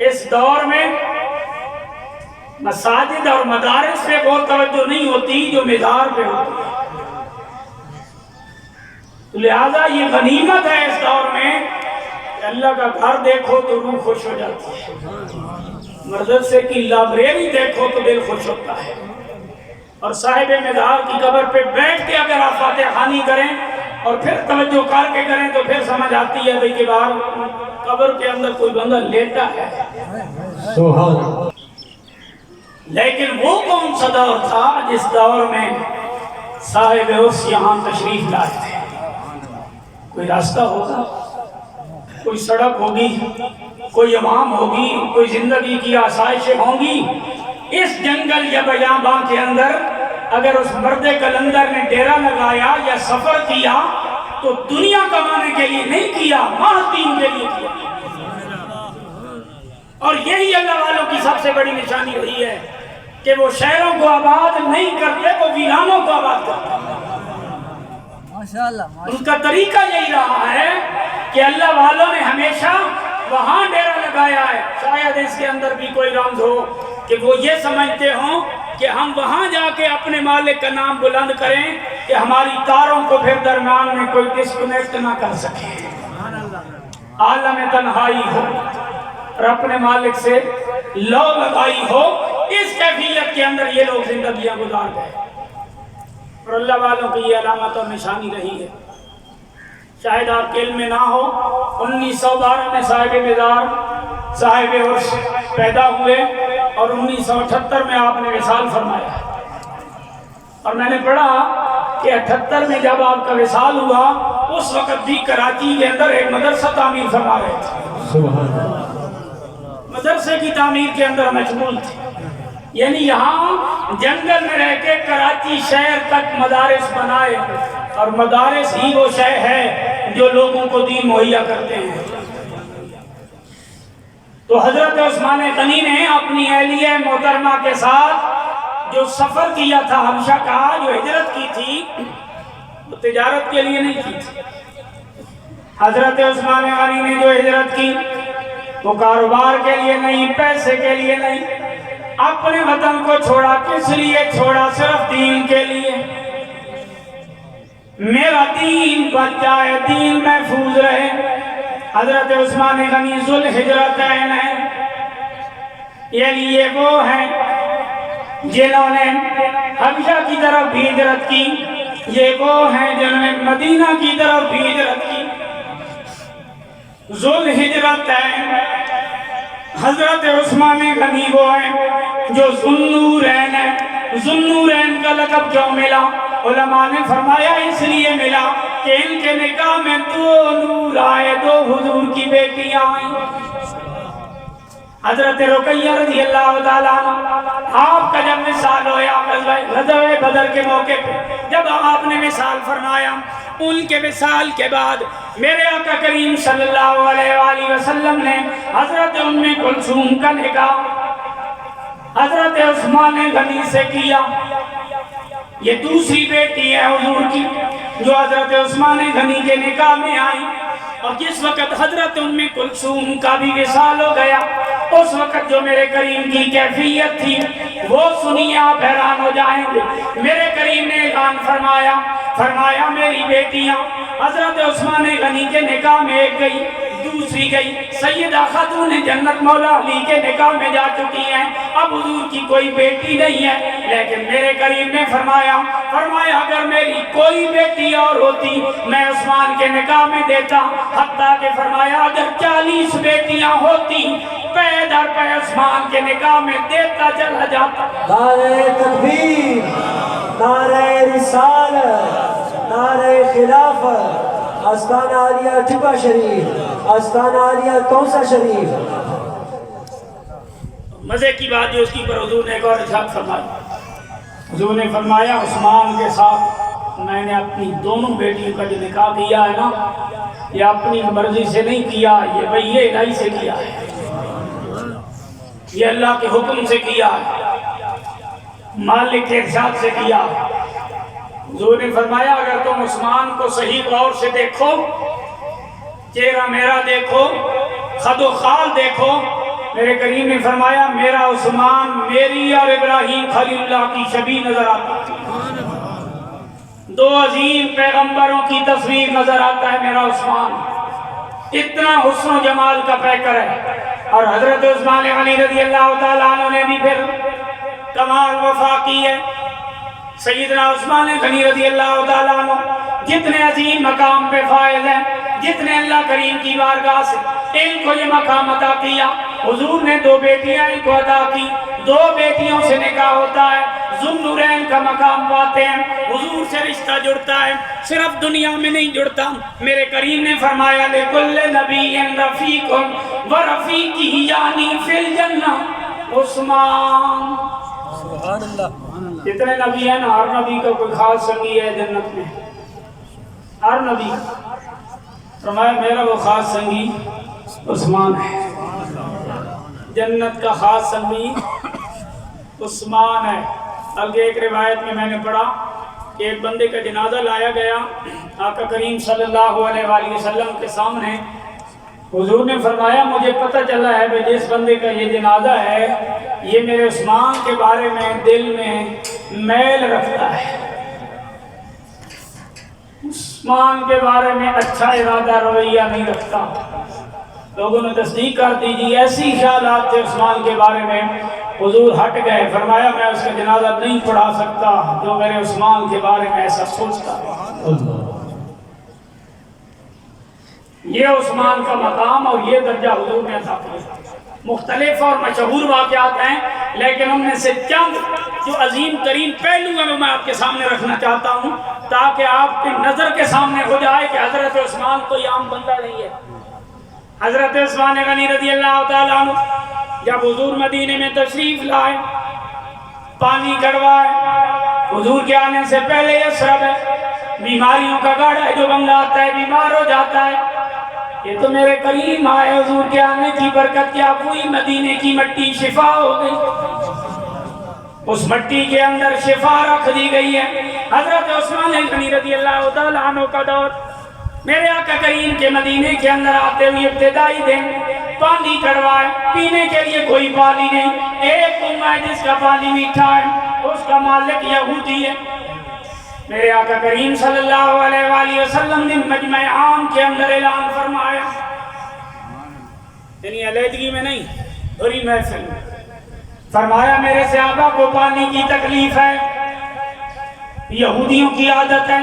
[SPEAKER 1] اس دور میں مساجد اور مدارس پہ وہ توجہ نہیں ہوتی جو مزار پہ ہوتی ہے۔ لہذا یہ غنیمت ہے اس دور میں کہ اللہ کا گھر دیکھو تو روح خوش ہو جاتی ہے، مدرسے کی لائبریری دیکھو تو دل خوش ہوتا ہے، اور صاحب مزار کی قبر پہ بیٹھ کے اگر آپ فاتحہ خوانی کریں اور پھر توجہ کر کے کریں تو پھر سمجھ آتی ہے کہ باہر قبر کے اندر کوئی بندہ لیٹا ہے.
[SPEAKER 2] سبحان اللہ.
[SPEAKER 1] لیکن وہ کون سا دور تھا جس دور میں صاحب عرس یہاں تشریف لائے تھے؟ کوئی راستہ ہوگا، کوئی سڑک ہوگی، کوئی عوام ہوگی، کوئی زندگی کی آسائشیں ہوں گی. اس جنگل یا بیاباں کے اندر اگر اس مرد کلندر نے ڈیرا لگایا یا سفر کیا تو دنیا کمانے کے لیے نہیں کیا، محض دین کے لیے کیا. اور یہی اللہ والوں کی سب سے بڑی نشانی رہی ہے کہ وہ شہروں کو آباد نہیں کرتے، وہ ویرانوں کو آباد کرتے. ان کا طریقہ یہی رہا ہے کہ اللہ والوں نے ہمیشہ وہاں ڈیرا لگایا ہے. شاید اس کے اندر بھی کوئی رمز ہو کہ وہ یہ سمجھتے ہوں کہ ہم وہاں جا کے اپنے مالک کا نام بلند کریں کہ ہماری تاروں کو پھر درمیان میں کوئی ڈسکنیکٹ نہ کر سکے. عالم تنہائی ہو اور اپنے مالک سے لو لگائی ہو، اس کیفیت کے اندر یہ لوگ زندگیاں گزار گئے. اور اللہ والوں کی یہ علامت اور نشانی رہی ہے. شاید آپ کے علم میں نہ ہو، 1912 میں صاحب مزار صاحب عرس پیدا ہوئے اور 1978 میں آپ نے وصال فرمایا. اور میں نے پڑھا کہ 78 میں جب آپ کا وصال ہوا اس وقت بھی کراچی کے اندر ایک مدرسہ تعمیر فرما رہے تھے.
[SPEAKER 2] سبحان اللہ.
[SPEAKER 1] مدرسے کی تعمیر کے اندر مشغول تھے. یعنی یہاں جنگل میں رہ کے کراچی شہر تک مدارس بنائے، اور مدارس ہی وہ شے ہے جو لوگوں کو دین مہیا کرتے ہیں. تو حضرت عثمان غنی نے اپنی اہلیہ محترمہ کے ساتھ جو سفر کیا تھا حبشہ کا، جو ہجرت کی تھی، وہ تجارت کے لیے نہیں کی تھی. حضرت عثمان غنی نے جو ہجرت کی وہ کاروبار کے لیے نہیں، پیسے کے لیے نہیں. اپنے وطن کو چھوڑا کس لیے چھوڑا؟ صرف دین کے لیے. میرا دین بچ جائے، دین محفوظ رہے. حضرت عثمان غنی ذوالہجرتین ہیں، یعنی یہ وہ ہیں جنہوں نے حبشہ کی طرف بھی ہجرت کی، یہ وہ ہیں جنہوں نے مدینہ کی طرف بھی ہجرت کی. ذوالہجرتین حضرت عثمان غنی وہ ہیں جو ذوالنورین ہیں. ذوالنورین کا لقب کیوں ملا؟ علماء نے فرمایا اس لیے ملا کہ ان کے نکاح میں 2 نور آئے، 2 حضور کی بیٹیاں آئیں. حضرت رقیہ رضی اللہ تعالیٰ عنہ، آپ کا جب وصال ہویا غزوہ بدر کے موقع پہ جب آپ نے وصال فرمایا، ان کے وصال کے بعد میرے آقا کریم صلی اللہ علیہ وآلہ وسلم نے حضرت ام کلثوم کا نکاح حضرت عثمان غنی سے کیا. یہ دوسری بیٹی ہے حضور کی جو حضرت عثمان غنی کے نکاح میں آئی. اور جس وقت حضرت ام کلثوم کا بھی وصال ہو گیا، اس وقت جو میرے کریم کی کیفیت تھی وہ سنیے آپ حیران ہو جائیں گے. میرے کریم نے اعلان فرمایا میری بیٹیاں حضرت عثمان غنی کے نکاح میں ایک گئی، دوسری گئی سیدہ خاتون جنت مولا علی کے نکاح میں جا چکی ہیں. اب حضور کی کوئی بیٹی نہیں ہے، لیکن میرے کریم نے فرمایا اگر میری کوئی بیٹی اور ہوتی میں عثمان کے نکاح میں دیتا. حتیٰ کہ فرمایا اگر 40 بیٹیاں ہوتی پے در پے عثمان کے نکاح میں دیتا چلا جاتا.
[SPEAKER 2] نعرہ تکبیر، نعرہ رسالت، نعرہ خلافت، آستانہ عالیہ ٹھپا شریف، آستانہ عالیہ کوثر شریف.
[SPEAKER 1] مزے کی بات جو اس کی پر حضور نے ایک اور ارشاد فرمایا. حضور نے فرمایا عثمان کے ساتھ میں نے اپنی دونوں بیٹیوں کا جو نکاح کیا ہے نا، یہ اپنی مرضی سے نہیں کیا، یہ وحی الہی سے کیا ہے، یہ اللہ کے حکم سے کیا ہے، مالک کے ارشاد سے کیا. حضور نے فرمایا اگر تم عثمان کو صحیح غور سے دیکھو، چہرہ میرا دیکھو، خد و خال دیکھو، میرے کریم نے فرمایا میرا عثمان میری اور ابراہیم خلیل اللہ کی شبیہ نظر آتا ہے. 2 عظیم پیغمبروں کی تصویر نظر آتا ہے میرا عثمان. اتنا حسن و جمال کا پیکر ہے. اور حضرت عثمان غنی رضی اللہ تعالیٰ عنہ نے بھی پھر کمال وفا کی ہے. سیدنا عثمان غنی رضی اللہ تعالیٰ عنہ جتنے عظیم مقام پہ فائز ہیں، جتنے اللہ کریم کی بارگاہ سے ان کو یہ مقام عطا کیا، حضور نے 2 بیٹیاں ان کو عطا کی، 2 بیٹیوں سے نکاح ہوتا ہے، ذوالنورین کا مقام پاتے ہیں، حضور سے رشتہ جڑتا ہے، صرف دنیا میں نہیں جڑتا، میرے کریم نے فرمایا لِكُلِّ نَبِيٍّ رَفِيقٌ وَرَفِيقِهِ یعنی فِی الْجَنَّةِ عثمان۔
[SPEAKER 2] سبحان اللہ۔
[SPEAKER 1] جتنے نبی ہیں نا، ہر نبی کا کوئی خاص سنگی ہے جنت میں، ہر نبی فرمایا میرا وہ خاص سنگی عثمان ہے، جنت کا خاص سنگی عثمان ہے۔ بلکہ ایک روایت میں نے پڑھا کہ ایک بندے کا جنازہ لایا گیا آقا کریم صلی اللہ علیہ وآلہ وسلم کے سامنے، حضور نے فرمایا مجھے پتہ چلا ہے کہ جس بندے کا یہ جنازہ ہے یہ میرے عثمان کے بارے میں دل میں میل رکھتا ہے، عثمان کے بارے میں اچھا ارادہ رویہ نہیں رکھتا۔ لوگوں نے تصدیق کر دی جی ایسی خیالات تھے عثمان کے بارے میں، حضور ہٹ گئے، فرمایا میں اس کا جنازہ نہیں پڑھا سکتا جو میرے عثمان کے بارے میں ایسا سوچتا ہے۔ یہ عثمان کا مقام اور یہ درجہ حضور نے عطا کیا۔ مختلف اور مشہور واقعات ہیں، لیکن ان میں سے چند جو عظیم ترین پہلو ہیں وہ میں آپ کے سامنے رکھنا چاہتا ہوں تاکہ آپ کی نظر کے سامنے ہو جائے کہ حضرت عثمان کوئی عام بندہ نہیں ہے۔ حضرت عثمان غنی رضی اللہ تعالیٰ عنہ جب حضور مدینے میں تشریف لائے، پانی کڑوائے، حضور کے آنے سے پہلے یسرب ہے، بیماریوں کا گڑھ ہے، جو بندہ آتا ہے بیمار ہو جاتا ہے، یہ تو میرے کریم آئے، حضور کے آنے کی برکت کیا پوری مدینے کی مٹی شفا ہو گئی، اس مٹی کے اندر شفا رکھ دی گئی ہے۔ حضرت عثمان غنی رضی اللہ تعالیٰ عنہ کا دور، میرے آقا کریم کے مدینے کے اندر آتے ہوئے ابتدائی دن پانی کڑوائے، پینے کے لیے کوئی پانی نہیں، ایک کنواں ہے جس کا پانی میٹھا ہے، اس کا مالک یہودی ہے۔ میرے آقا کریم صلی اللہ علیہ وآلہ وسلم نے مجمع عام کے اندر اعلان فرمایا، یعنی علیحدگی میں نہیں، بھری محفل میں فرمایا میرے صحابہ کو پانی کی تکلیف ہے، یہودیوں کی عادت ہے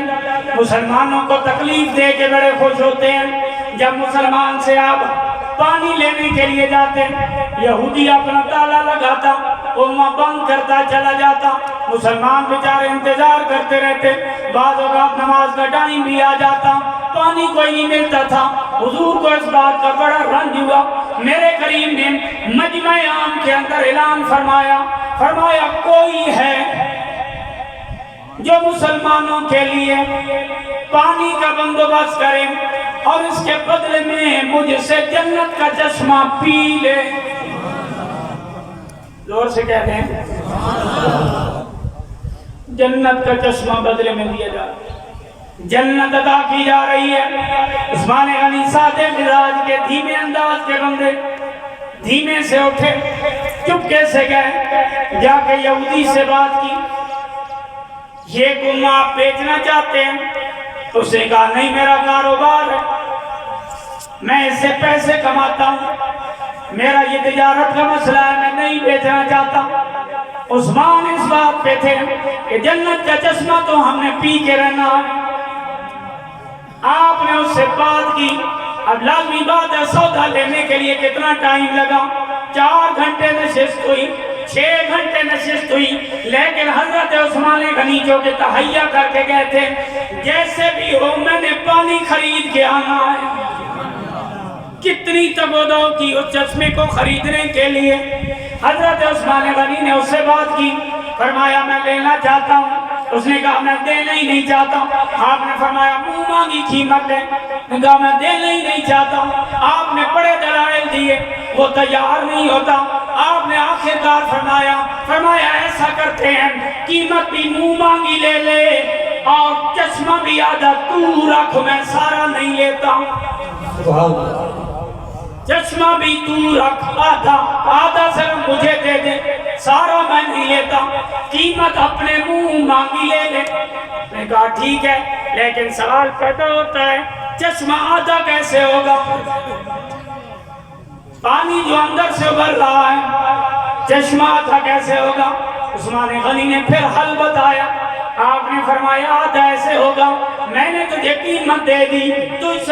[SPEAKER 1] مسلمانوں کو تکلیف دے کے بڑے خوش ہوتے ہیں، جب مسلمان سے آپ پانی لینے کے لیے جاتے یہودی اپنا تالا لگاتا، وہ وہاں بند کرتا چلا جاتا، مسلمان بیچارے انتظار کرتے رہتے، بعض اوقات نماز کا ٹائم بھی آ جاتا، پانی کوئی نہیں ملتا تھا۔ حضور کو اس بات کا بڑا رنج ہوا، میرے کریم نے مجمع عام کے اندر اعلان فرمایا کوئی ہے جو مسلمانوں کے لیے پانی کا بندوبست کرے اور اس کے بدلے میں مجھ سے جنت کا چشمہ پی لے، زور سے کہتے ہیں جنت کا چشمہ بدلے میں دیا جا رہا ہے، جنت عطا کی جا رہی ہے۔ عثمان غنی سادے مزاج کے دھیمے انداز کے بندے دھیمے سے اٹھے، چپکے سے گئے، جا کے یہودی سے بات کی، یہ کنواں آپ بیچنا چاہتے ہیں؟ اس نے کہا نہیں، میرا کاروبار ہے، میں اس سے پیسے کماتا ہوں، میرا یہ تجارت کا مسئلہ ہے، میں نہیں بیچنا چاہتا۔ عثمان اس بات پہ تھے کہ جنت کا چشمہ تو ہم نے پی کے رہنا ہے۔ آپ نے اس سے بات کی، اب لازمی بات ہے سودا لینے کے لیے کتنا ٹائم لگا، 4 گھنٹے نشست ہوئی، 6 گھنٹے نشست ہوئی، لیکن حضرت عثمان غنی جو کہ تہیہ کر کے گئے تھے جیسے بھی ہو میں نے پانی خرید کے آنا ہے۔ کتنی تگودو کی اس چشمے کو خریدنے کے لیے، حضرت عثمان غنی نے اس سے بات کی، فرمایا میں لینا چاہتا ہوں، اس نے کہا میں دینا ہی نہیں چاہتا ہوں۔ آپ نے فرمایا منہ مانگی قیمت لے، نے کہا میں دینا ہی نہیں چاہتا ہوں۔ آپ نے بڑے دلائل دیے، وہ تیار نہیں ہوتا۔ آپ نے آخرکار فرمایا ایسا کرتے ہیں قیمت بھی منہ مانگی لے لے اور چشمہ بھی آدھا تو رکھ، میں سارا نہیں لیتا، چشمہ بھی تو رکھ، آدھا صرف مجھے دے دے، سارا میں نہیں لیتا، قیمت اپنے منہ مانگی لے لے۔ نے کہا ٹھیک ہے، لیکن سوال پیدا ہوتا ہے چشمہ آدھا کیسے ہوگا؟ پانی جو اندر سے ابھر رہا ہے، چشمہ آدھا کیسے ہوگا؟ عثمان غنی نے پھر حل بتایا، آپ نے فرمایا آدھا ایسے ہوگا، میں نے تجھے قیمت دے دی، تجھ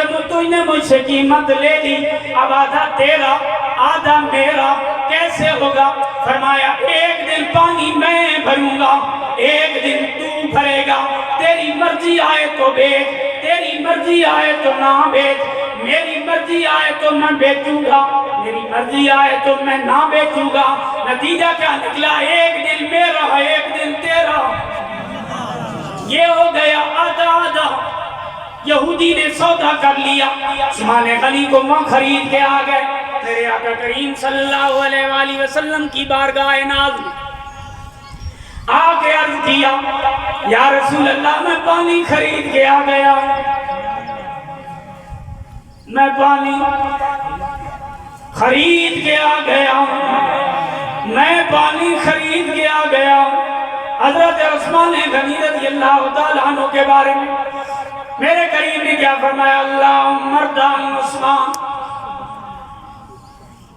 [SPEAKER 1] نے مجھ سے قیمت لے لی، اب آدھا تیرا آدھا میرا کیسے ہوگا؟ فرمایا ایک دن پانی میں بھروں گا، ایک دن تو بھرے گا، تیری مرضی آئے تو بیچ، تیری مرضی آئے تو نہ بیچ، میری مرضی آئے تو میں بیچوں گا، میری مرضی آئے تو میں نہ بیچوں گا۔ نتیجہ کیا نکلا؟ ایک دن میرا ایک دن تیرا، یہ ہو گیا آدھا آدھا۔ یہودی نے سودا کر لیا، عثمان غنی کو وہاں خرید کے آ گئے، میرے آقا کریم صلی اللہ علیہ وآلہ وسلم کی بارگاہ ناز میں آ کے عرض کیا، یا رسول اللہ میں پانی خرید کے آ گیا، میں پانی خرید کے آ گیا، میں پانی خرید کے آ گیا۔ حضرت عثمان غنی رضی اللہ تعالیٰ عنہ کے بارے میں میرے کریم نے کیا فرمایا؟ اللہم مردان عثمان،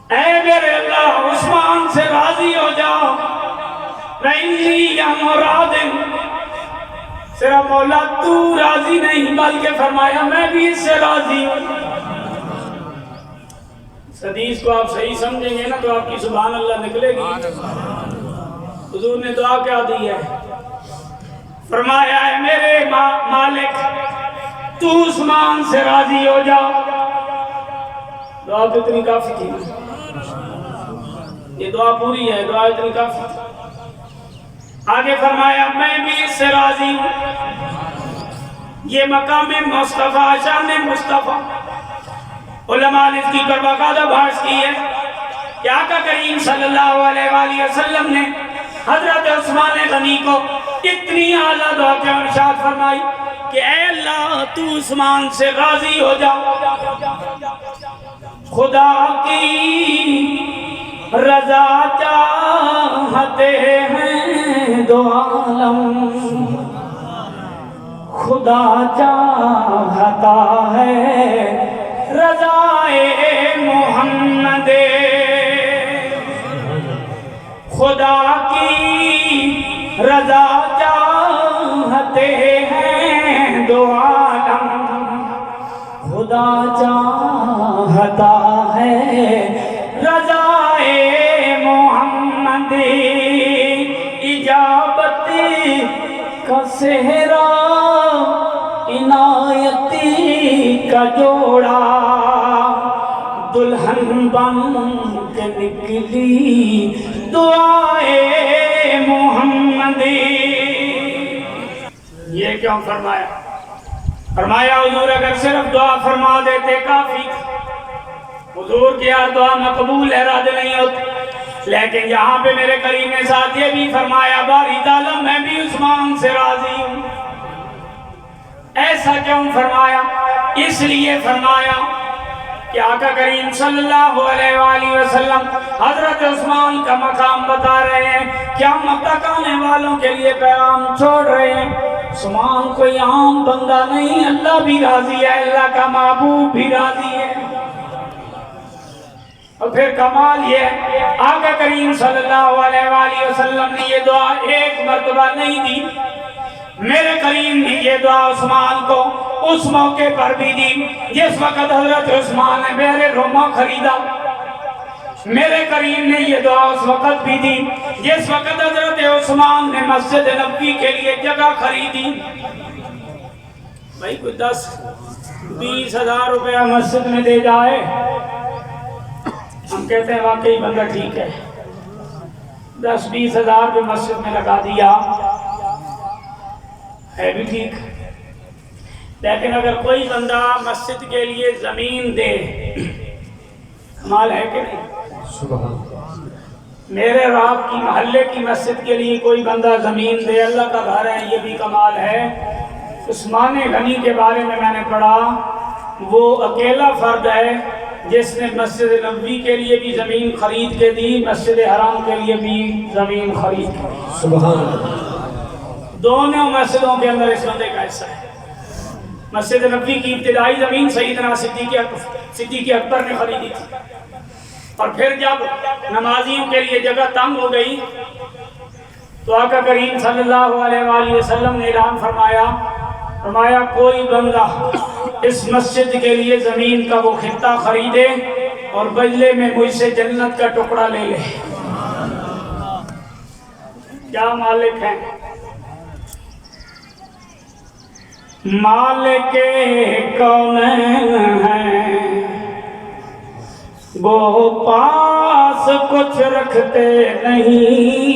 [SPEAKER 1] اے میرے اللہ عثمان سے راضی ہو جاؤ، رَإِنِّي يَا مُرَادٍ، صرف مولا تو راضی نہیں بلکہ فرمایا میں بھی اس سے راضی ہوں۔ اس حدیث کو آپ صحیح سمجھیں گے نا تو آپ کی سبحان اللہ نکلے گی۔ حضور نے دعا کیا دی ہے؟ فرمایا ہے میرے مالک تو عثمان سے راضی ہو جا۔ دعا تو اتنی کافی تھی، یہ دعا پوری ہے، دعا اتنی کافی تھی۔ آگے فرمایا میں بھی اس سے راضی ہوں۔ یہ مقام مصطفیٰ، شان مصطفیٰ، علماء نے اس کی باقاعدہ بحث کی ہے کہ آقا کریم صلی اللہ علیہ وآلہ وسلم نے حضرت عثمان غنی کو اتنی اعلیٰ دعا کے ارشاد فرمائی کہ اے اللہ تو عثمان سے راضی ہو جا، خدا کی رضا چاہتے ہیں دو عالم، خدا چاہتا ہے رضائے محمد، خدا کی رضا چاہتے ہیں دو عالم، خدا چاہتا ہے رضائے محمد، اجابت کا صحرا عنایتی کا جوڑا، دلہن بن کے نکلی دعائے محمد۔ یہ کیوں فرمایا؟ فرمایا حضور اگر صرف دعا فرما دیتے کافی، حضور کی ہر دعا مقبول ہے، رد نہیں ہوتی، لیکن یہاں پہ میرے کریم نے ساتھ یہ بھی فرمایا باری تعالیٰ میں بھی عثمان سے راضی ہوں۔ ایسا کیوں فرمایا؟ اس لیے فرمایا کہ آقا کریم صلی اللہ علیہ وآلہ وسلم حضرت عثمان کا مقام بتا رہے ہیں، قیامت تک آنے والوں کے لیے پیغام چھوڑ رہے ہیں۔ عثمان کوئی عام بندہ نہیں، اللہ بھی راضی ہے، اللہ کا محبوب بھی راضی ہے۔ اور پھر کمال یہ ہے آقا کریم صلی اللہ علیہ وآلہ وسلم نے یہ دعا ایک مرتبہ نہیں دی، میرے کریم نے یہ دعا عثمان کو اس موقع پر بھی دی جس وقت حضرت عثمان نے بحر روما خریدا، میرے کریم نے یہ دعا اس وقت بھی دی جس وقت حضرت عثمان نے مسجد نبوی کے لیے جگہ خریدی۔ بھائی کوئی 10-20 ہزار روپیہ مسجد میں دے جائے، ہم کہتے ہیں واقعی بندہ ٹھیک ہے، 10-20 ہزار بھی مسجد میں لگا دیا ہے بھی ٹھیک، لیکن اگر کوئی بندہ مسجد کے لیے زمین دے، کمال ہے کہ نہیں؟ میرے اور آپ کی محلے کی مسجد کے لیے کوئی بندہ زمین دے، اللہ کا گھر ہے، یہ بھی کمال ہے۔ عثمان غنی کے بارے میں نے پڑھا، وہ اکیلا فرد ہے جس نے مسجد نبوی کے لیے بھی زمین خرید کے دی، مسجد حرام کے لیے بھی زمین خرید کے دی۔ سبحان اللہ، دونوں مسجدوں کے اندر اس بندے کا حصہ ہے۔ مسجد نبوی کی ابتدائی زمین سیدنا صدیق اکبر نے خریدی تھی، اور پھر جب نمازیوں کے لیے جگہ تنگ ہو گئی تو آقا کریم صلی اللہ علیہ وآلہ وسلم نے اعلان فرمایا کوئی بندہ اس مسجد کے لیے زمین کا وہ خطہ خریدے اور بدلے میں مجھ سے جنت کا ٹکڑا لے لے۔ کیا مالک ہیں؟ مالک کونین ہیں، وہ پاس کچھ رکھتے نہیں۔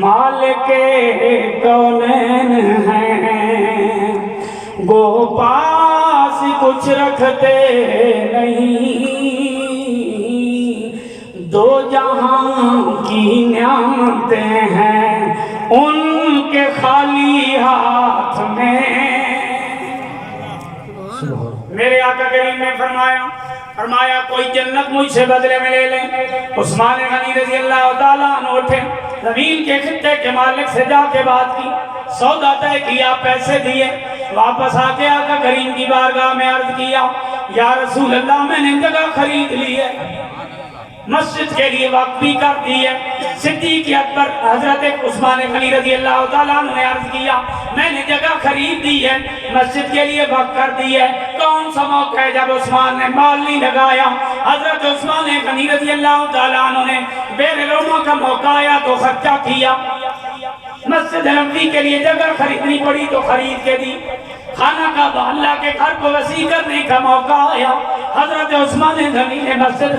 [SPEAKER 1] مالک کونین ہیں، وہ پاس کچھ رکھتے نہیں۔ دو جہاں کی نعمتیں ہیں ان کے خالی ہاتھ میں۔ میرے آقا کریم نے فرمایا کوئی جنت مجھ سے بدلے میں لے لیں۔ عثمان غنی رضی اللہ تعالیٰ عنہ اٹھے، زمین کے خطے کے مالک سے جا کے بات کی، سودا طے کیا، پیسے دیے، واپس آ کے آقا کریم کی بارگاہ میں عرض کیا یا رسول اللہ میں نے جگہ خرید لی ہے، مسجد کے لیے وقف بھی کر دی ہے۔ صدیق اکبر حضرت عثمان غنی رضی اللہ تعالیٰ عنہ نے عرض کیا میں نے جگہ خرید دی ہے، مسجد کے لیے وقف کر دی ہے۔ کون سا موقع ہے جب عثمان نے مال نہیں لگایا؟ حضرت عثمان غنی رضی اللہ تعالیٰ عنہ نے بیر روما کا موقع آیا تو خرچہ کیا، مسجد نبوی کے لیے جگہ خریدنی پڑی تو خرید کے دی، خانہ کعبہ اللہ کے گھر کو وسیع کرنے کا موقع آیا، حضرت عثمان غنی نے مسجد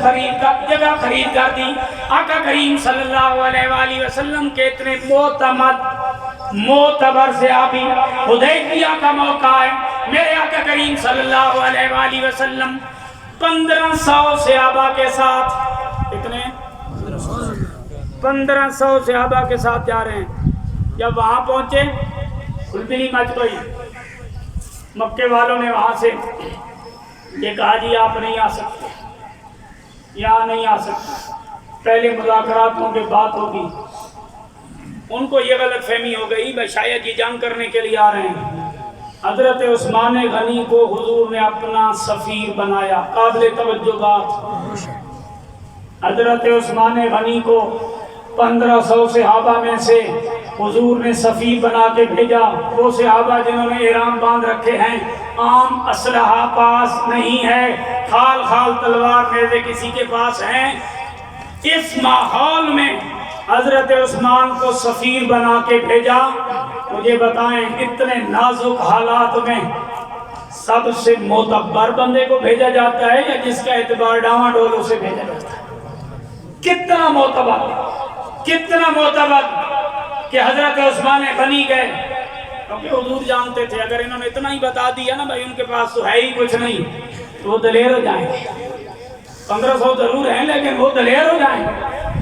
[SPEAKER 1] جگہ خرید کر دی۔ آقا کریم صلی اللہ علیہ وآلہ وسلم کے اتنے معتبر صحابی، حدیبیہ کا موقع ہے، میرے آقا کریم صلی اللہ علیہ وآلہ وسلم 1500 صحابہ کے ساتھ، کتنے؟ 1500 صحابہ کے ساتھ جا رہے ہیں۔ جب وہاں پہنچے کھلبلی مچ گئی، مکے والوں نے وہاں سے یہ کہا جی آپ نہیں آ سکتے، یہاں نہیں آ سکتے، پہلے مذاکرات ہوں گے، بات ہوگی۔ ان کو یہ غلط فہمی ہو گئی بھائی شاید یہ جنگ کرنے کے لیے آ رہے ہیں۔ حضرت عثمان غنی کو حضور نے اپنا سفیر بنایا، قابل توجہ بات، حضرت عثمان غنی کو 1500 صحابہ میں سے حضور نے سفیر بنا کے بھیجا۔ وہ صحابہ جنہوں نے احرام باندھ رکھے ہیں، عام اسلحہ پاس نہیں ہے، خال تلوار نیزے کسی کے پاس ہیں، اس ماحول میں حضرت عثمان کو سفیر بنا کے بھیجا۔ مجھے بتائیں اتنے نازک حالات میں سب سے معتبر بندے کو بھیجا جاتا ہے یا جس کا اعتبار ڈاواں ڈول اسے بھیجا جاتا ہے؟ کتنا معتبر کہ حضرت عثمان غنی گئے، کیونکہ حضور جانتے تھے اگر انہوں نے اتنا ہی بتا دیا نا بھائی ان کے پاس تو ہے ہی کچھ نہیں تو وہ دلیر ہو جائیں گے۔ 1500 ضرور ہیں لیکن وہ دلیر ہو جائیں گے،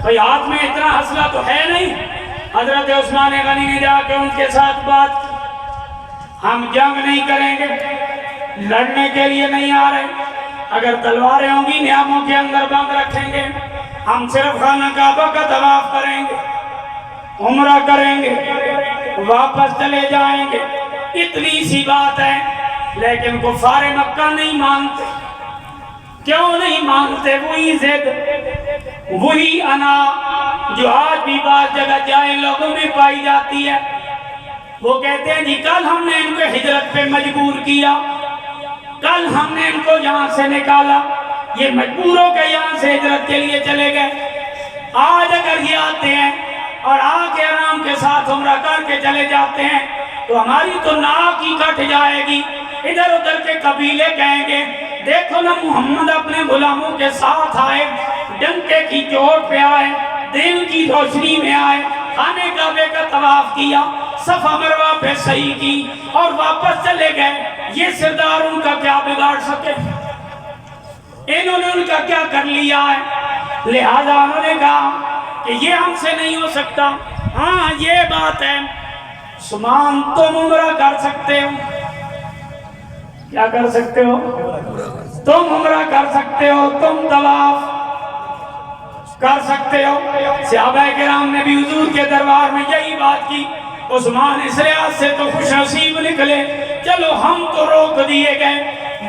[SPEAKER 1] بھائی ہاتھ میں اتنا حسلہ تو ہے نہیں۔ حضرت عثمان غنی نے جا کے ان کے ساتھ بات کی، ہم جنگ نہیں کریں گے، لڑنے کے لیے نہیں آ رہے، اگر تلواریں ہوں گی نیاموں کے اندر بند رکھیں گے، ہم صرف خانہ کعبہ کا طواف کریں گے، عمرہ کریں گے، واپس چلے جائیں گے، اتنی سی بات ہے۔ لیکن کفار مکہ نہیں مانتے۔ کیوں نہیں مانتے؟ وہی ضد، وہی انا جو آج بھی بعض جگہ جائے لوگوں میں پائی جاتی ہے۔ وہ کہتے ہیں جی کل ہم نے ان کو ہجرت پہ مجبور کیا، کل ہم نے ان کو یہاں سے نکالا، یہ مجبور ہو کے یہاں سے ہجرت کے لیے چلے گئے، آج اگر یہ آتے ہیں اور آ کے آرام کے ساتھ عمرہ کر کے چلے جاتے ہیں تو ہماری تو ناک ہی کٹ جائے گی۔ ادھر ادھر کے قبیلے کہیں گے دیکھو نا محمد اپنے غلاموں کے ساتھ آئے، ڈنکے کی چوٹ پہ آئے، دن کی روشنی میں آئے، خانے کعبے کا طواف کیا، صفا مروہ پہ سعی کی اور واپس چلے گئے، یہ سردار ان کا کیا بگاڑ سکے؟ انہوں نے ان کا کیا کر لیا ہے؟ لہذا انہوں نے کہا کہ یہ ہم سے نہیں ہو سکتا۔ ہاں یہ بات ہے، عثمان تم عمرہ کر سکتے ہو، کیا کر سکتے ہو؟ تم عمرہ کر سکتے ہو، تم طواف کر سکتے ہو۔ صحابہ کرام نے بھی حضور کے دربار میں یہی بات کی۔ عثمان اس لحاظ سے تو خوش نصیب نکلے، چلو ہم تو روک دیے گئے،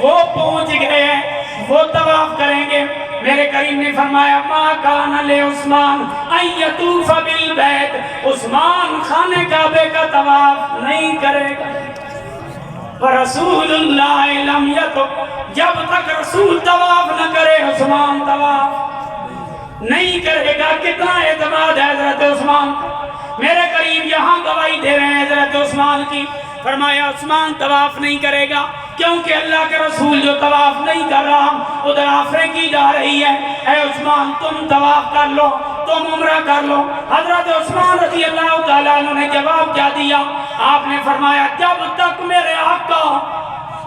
[SPEAKER 1] وہ پہنچ گئے ہیں، وہ طواف کریں گے۔ میرے کریم نے فرمایا ما کان لعثمان ان یطوف بالبیت، عثمان خانہ کعبے کا طواف نہیں کرے گا۔ رسول اللہ لم یطف، جب تک رسول طواف نہ کرے عثمان طواف نہیں کرے گا۔ کتنا اعتماد ہے حضرت عثمان، میرے قریب یہاں گواہی دے رہے ہیں حضرت عثمان کی۔ فرمایا عثمان طواف نہیں کرے گا کیونکہ اللہ کے رسول جو طواف نہیں کر رہا ادھر آفریں کی جا رہی ہے۔ اے عثمان تم طواف کر لو، تم عمرہ کر لو۔ حضرت عثمان رضی اللہ تعالیٰ عنہ نے جواب کیا دیا؟ آپ نے فرمایا جب تک میرے آقا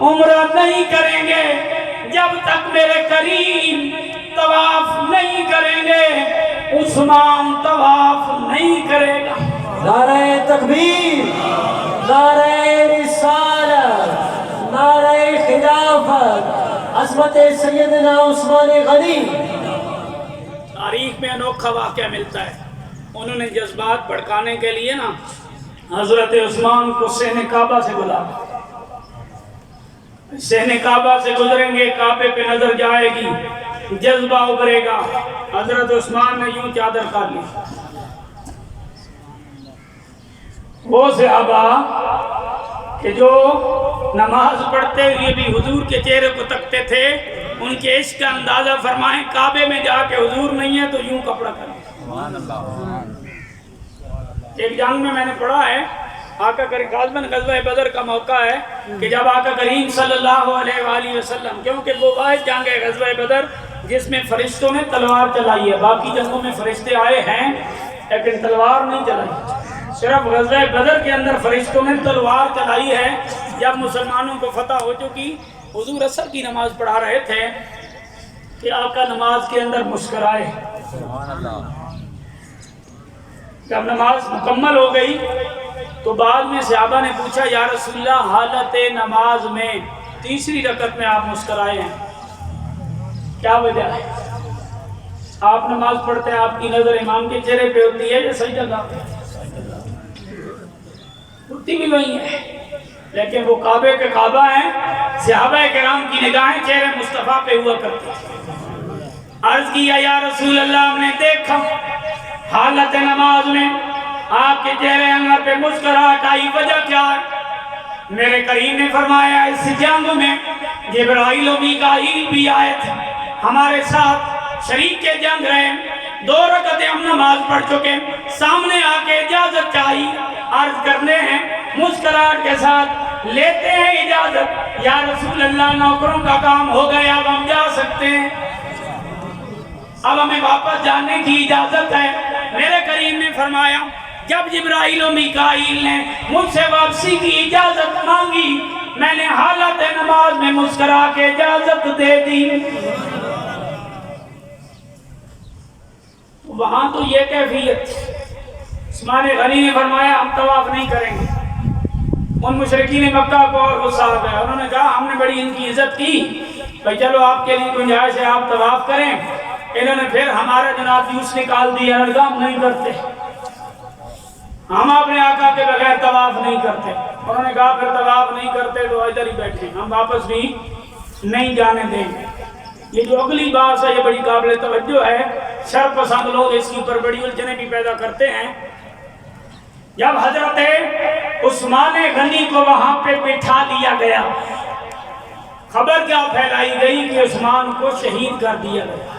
[SPEAKER 1] عمرہ نہیں کریں گے، جب تک میرے کریم طواف نہیں کریں گے، عثمان طواف نہیں کرے گا۔
[SPEAKER 2] نعرہ تکبیر، نعرہ رسالت، نعرہ خلافت، عظمت سیدنا عثمان غنی۔
[SPEAKER 1] تاریخ میں انوکھا واقعہ ملتا ہے، انہوں نے جذبات بھڑکانے کے لیے نا حضرت عثمان کو صحن کعبہ سے بلا، صحن کعبہ سے گزریں گے، کعبے پہ نظر جائے گی، جذبہ ابھرے گا۔ حضرت عثمان نے یوں چادر کر لی۔ وہ صحابہ کہ جو نماز پڑھتے ہوئے بھی حضور کے چہرے کو تکتے تھے، ان کے عشق کا اندازہ فرمائیں، کعبے میں جا کے حضور نہیں ہے تو یوں کپڑا کریں۔ ایک جنگ میں نے پڑھا ہے، آقا کریم غالباً غزوہ بدر کا موقع ہے کہ جب آقا کریم صلی اللہ علیہ وآلہ وسلم، کیونکہ وہ واحد جنگ ہے غزوہ بدر جس میں فرشتوں نے تلوار چلائی ہے، باقی جنگوں میں فرشتے آئے ہیں لیکن تلوار نہیں چلائی، صرف غزوہ بدر کے اندر فرشتوں نے تلوار چلائی ہے۔ جب مسلمانوں کو فتح ہو چکی، حضور عصر کی نماز پڑھا رہے تھے کہ آقا نماز کے اندر مسکرائے۔ جب نماز مکمل ہو گئی تو بعد میں صحابہ نے پوچھا یا رسول اللہ حالت نماز میں تیسری رکعت میں آپ مسکرائے ہیں، کیا وجہ ہے؟ آپ نماز پڑھتے ہیں، آپ کی نظر امام کے چہرے پہ ہوتی ہے یا سجدہ گاہ پہ؟ ہوتی بھی وہی ہے، لیکن وہ کعبے کے کعبہ ہیں، صحابہ کرام کی نگاہیں چہرے مصطفیٰ پہ ہوا کرتی ہیں۔ عرض کیا یا رسول اللہ ہم نے دیکھا حالت نماز میں آپ کے چہرے انور پہ مسکراہٹ آئی، وجہ کیا ہے؟ میرے کریم نے فرمایا اس جنگ میں جبرائیل و میکائیل بھی آئے تھے، ہمارے ساتھ شریک کے جنگ رہے، 2 رکعتیں ہم نماز پڑھ چکے، سامنے آ کے اجازت چاہیے، عرض کرنے ہیں مسکراہٹ کے ساتھ لیتے ہیں اجازت، یا رسول اللہ نوکروں کا کام ہو گیا اب ہم جا سکتے ہیں، اب ہمیں واپس جانے کی اجازت ہے۔ میرے کریم نے فرمایا جب جبرائیل و میکائیل نے مجھ سے واپسی کی اجازت مانگی، میں نے حالت نماز میں مسکرا کے اجازت دے دی۔ وہاں تو یہ کیفیت، عثمان غنی نے فرمایا ہم طواف نہیں کریں گے۔ ان مشرکین مکہ کو اور غصہ آ گیا، انہوں نے کہا ہم نے بڑی ان کی عزت کی، بھائی چلو آپ کے لیے گنجائش ہے آپ طواف کریں۔ انہوں نے پھر ہمارا جناب جوس نکال دیا، ہم نہیں کرتے، ہم اپنے آقا کے بغیر طواف نہیں کرتے۔ انہوں نے کہا پھر طواف نہیں کرتے تو ادھر ہی بیٹھے، ہم واپس بھی نہیں جانے دیں گے۔ یہ جو اگلی بات ہے یہ بڑی قابل توجہ ہے، شر پسند لوگ اس کی اوپر بڑی الجھنیں بھی پیدا کرتے ہیں۔ جب حضرت عثمان غنی کو وہاں پہ بٹھا دیا گیا، خبر کیا پھیلائی گئی کہ عثمان کو شہید کر دیا گیا۔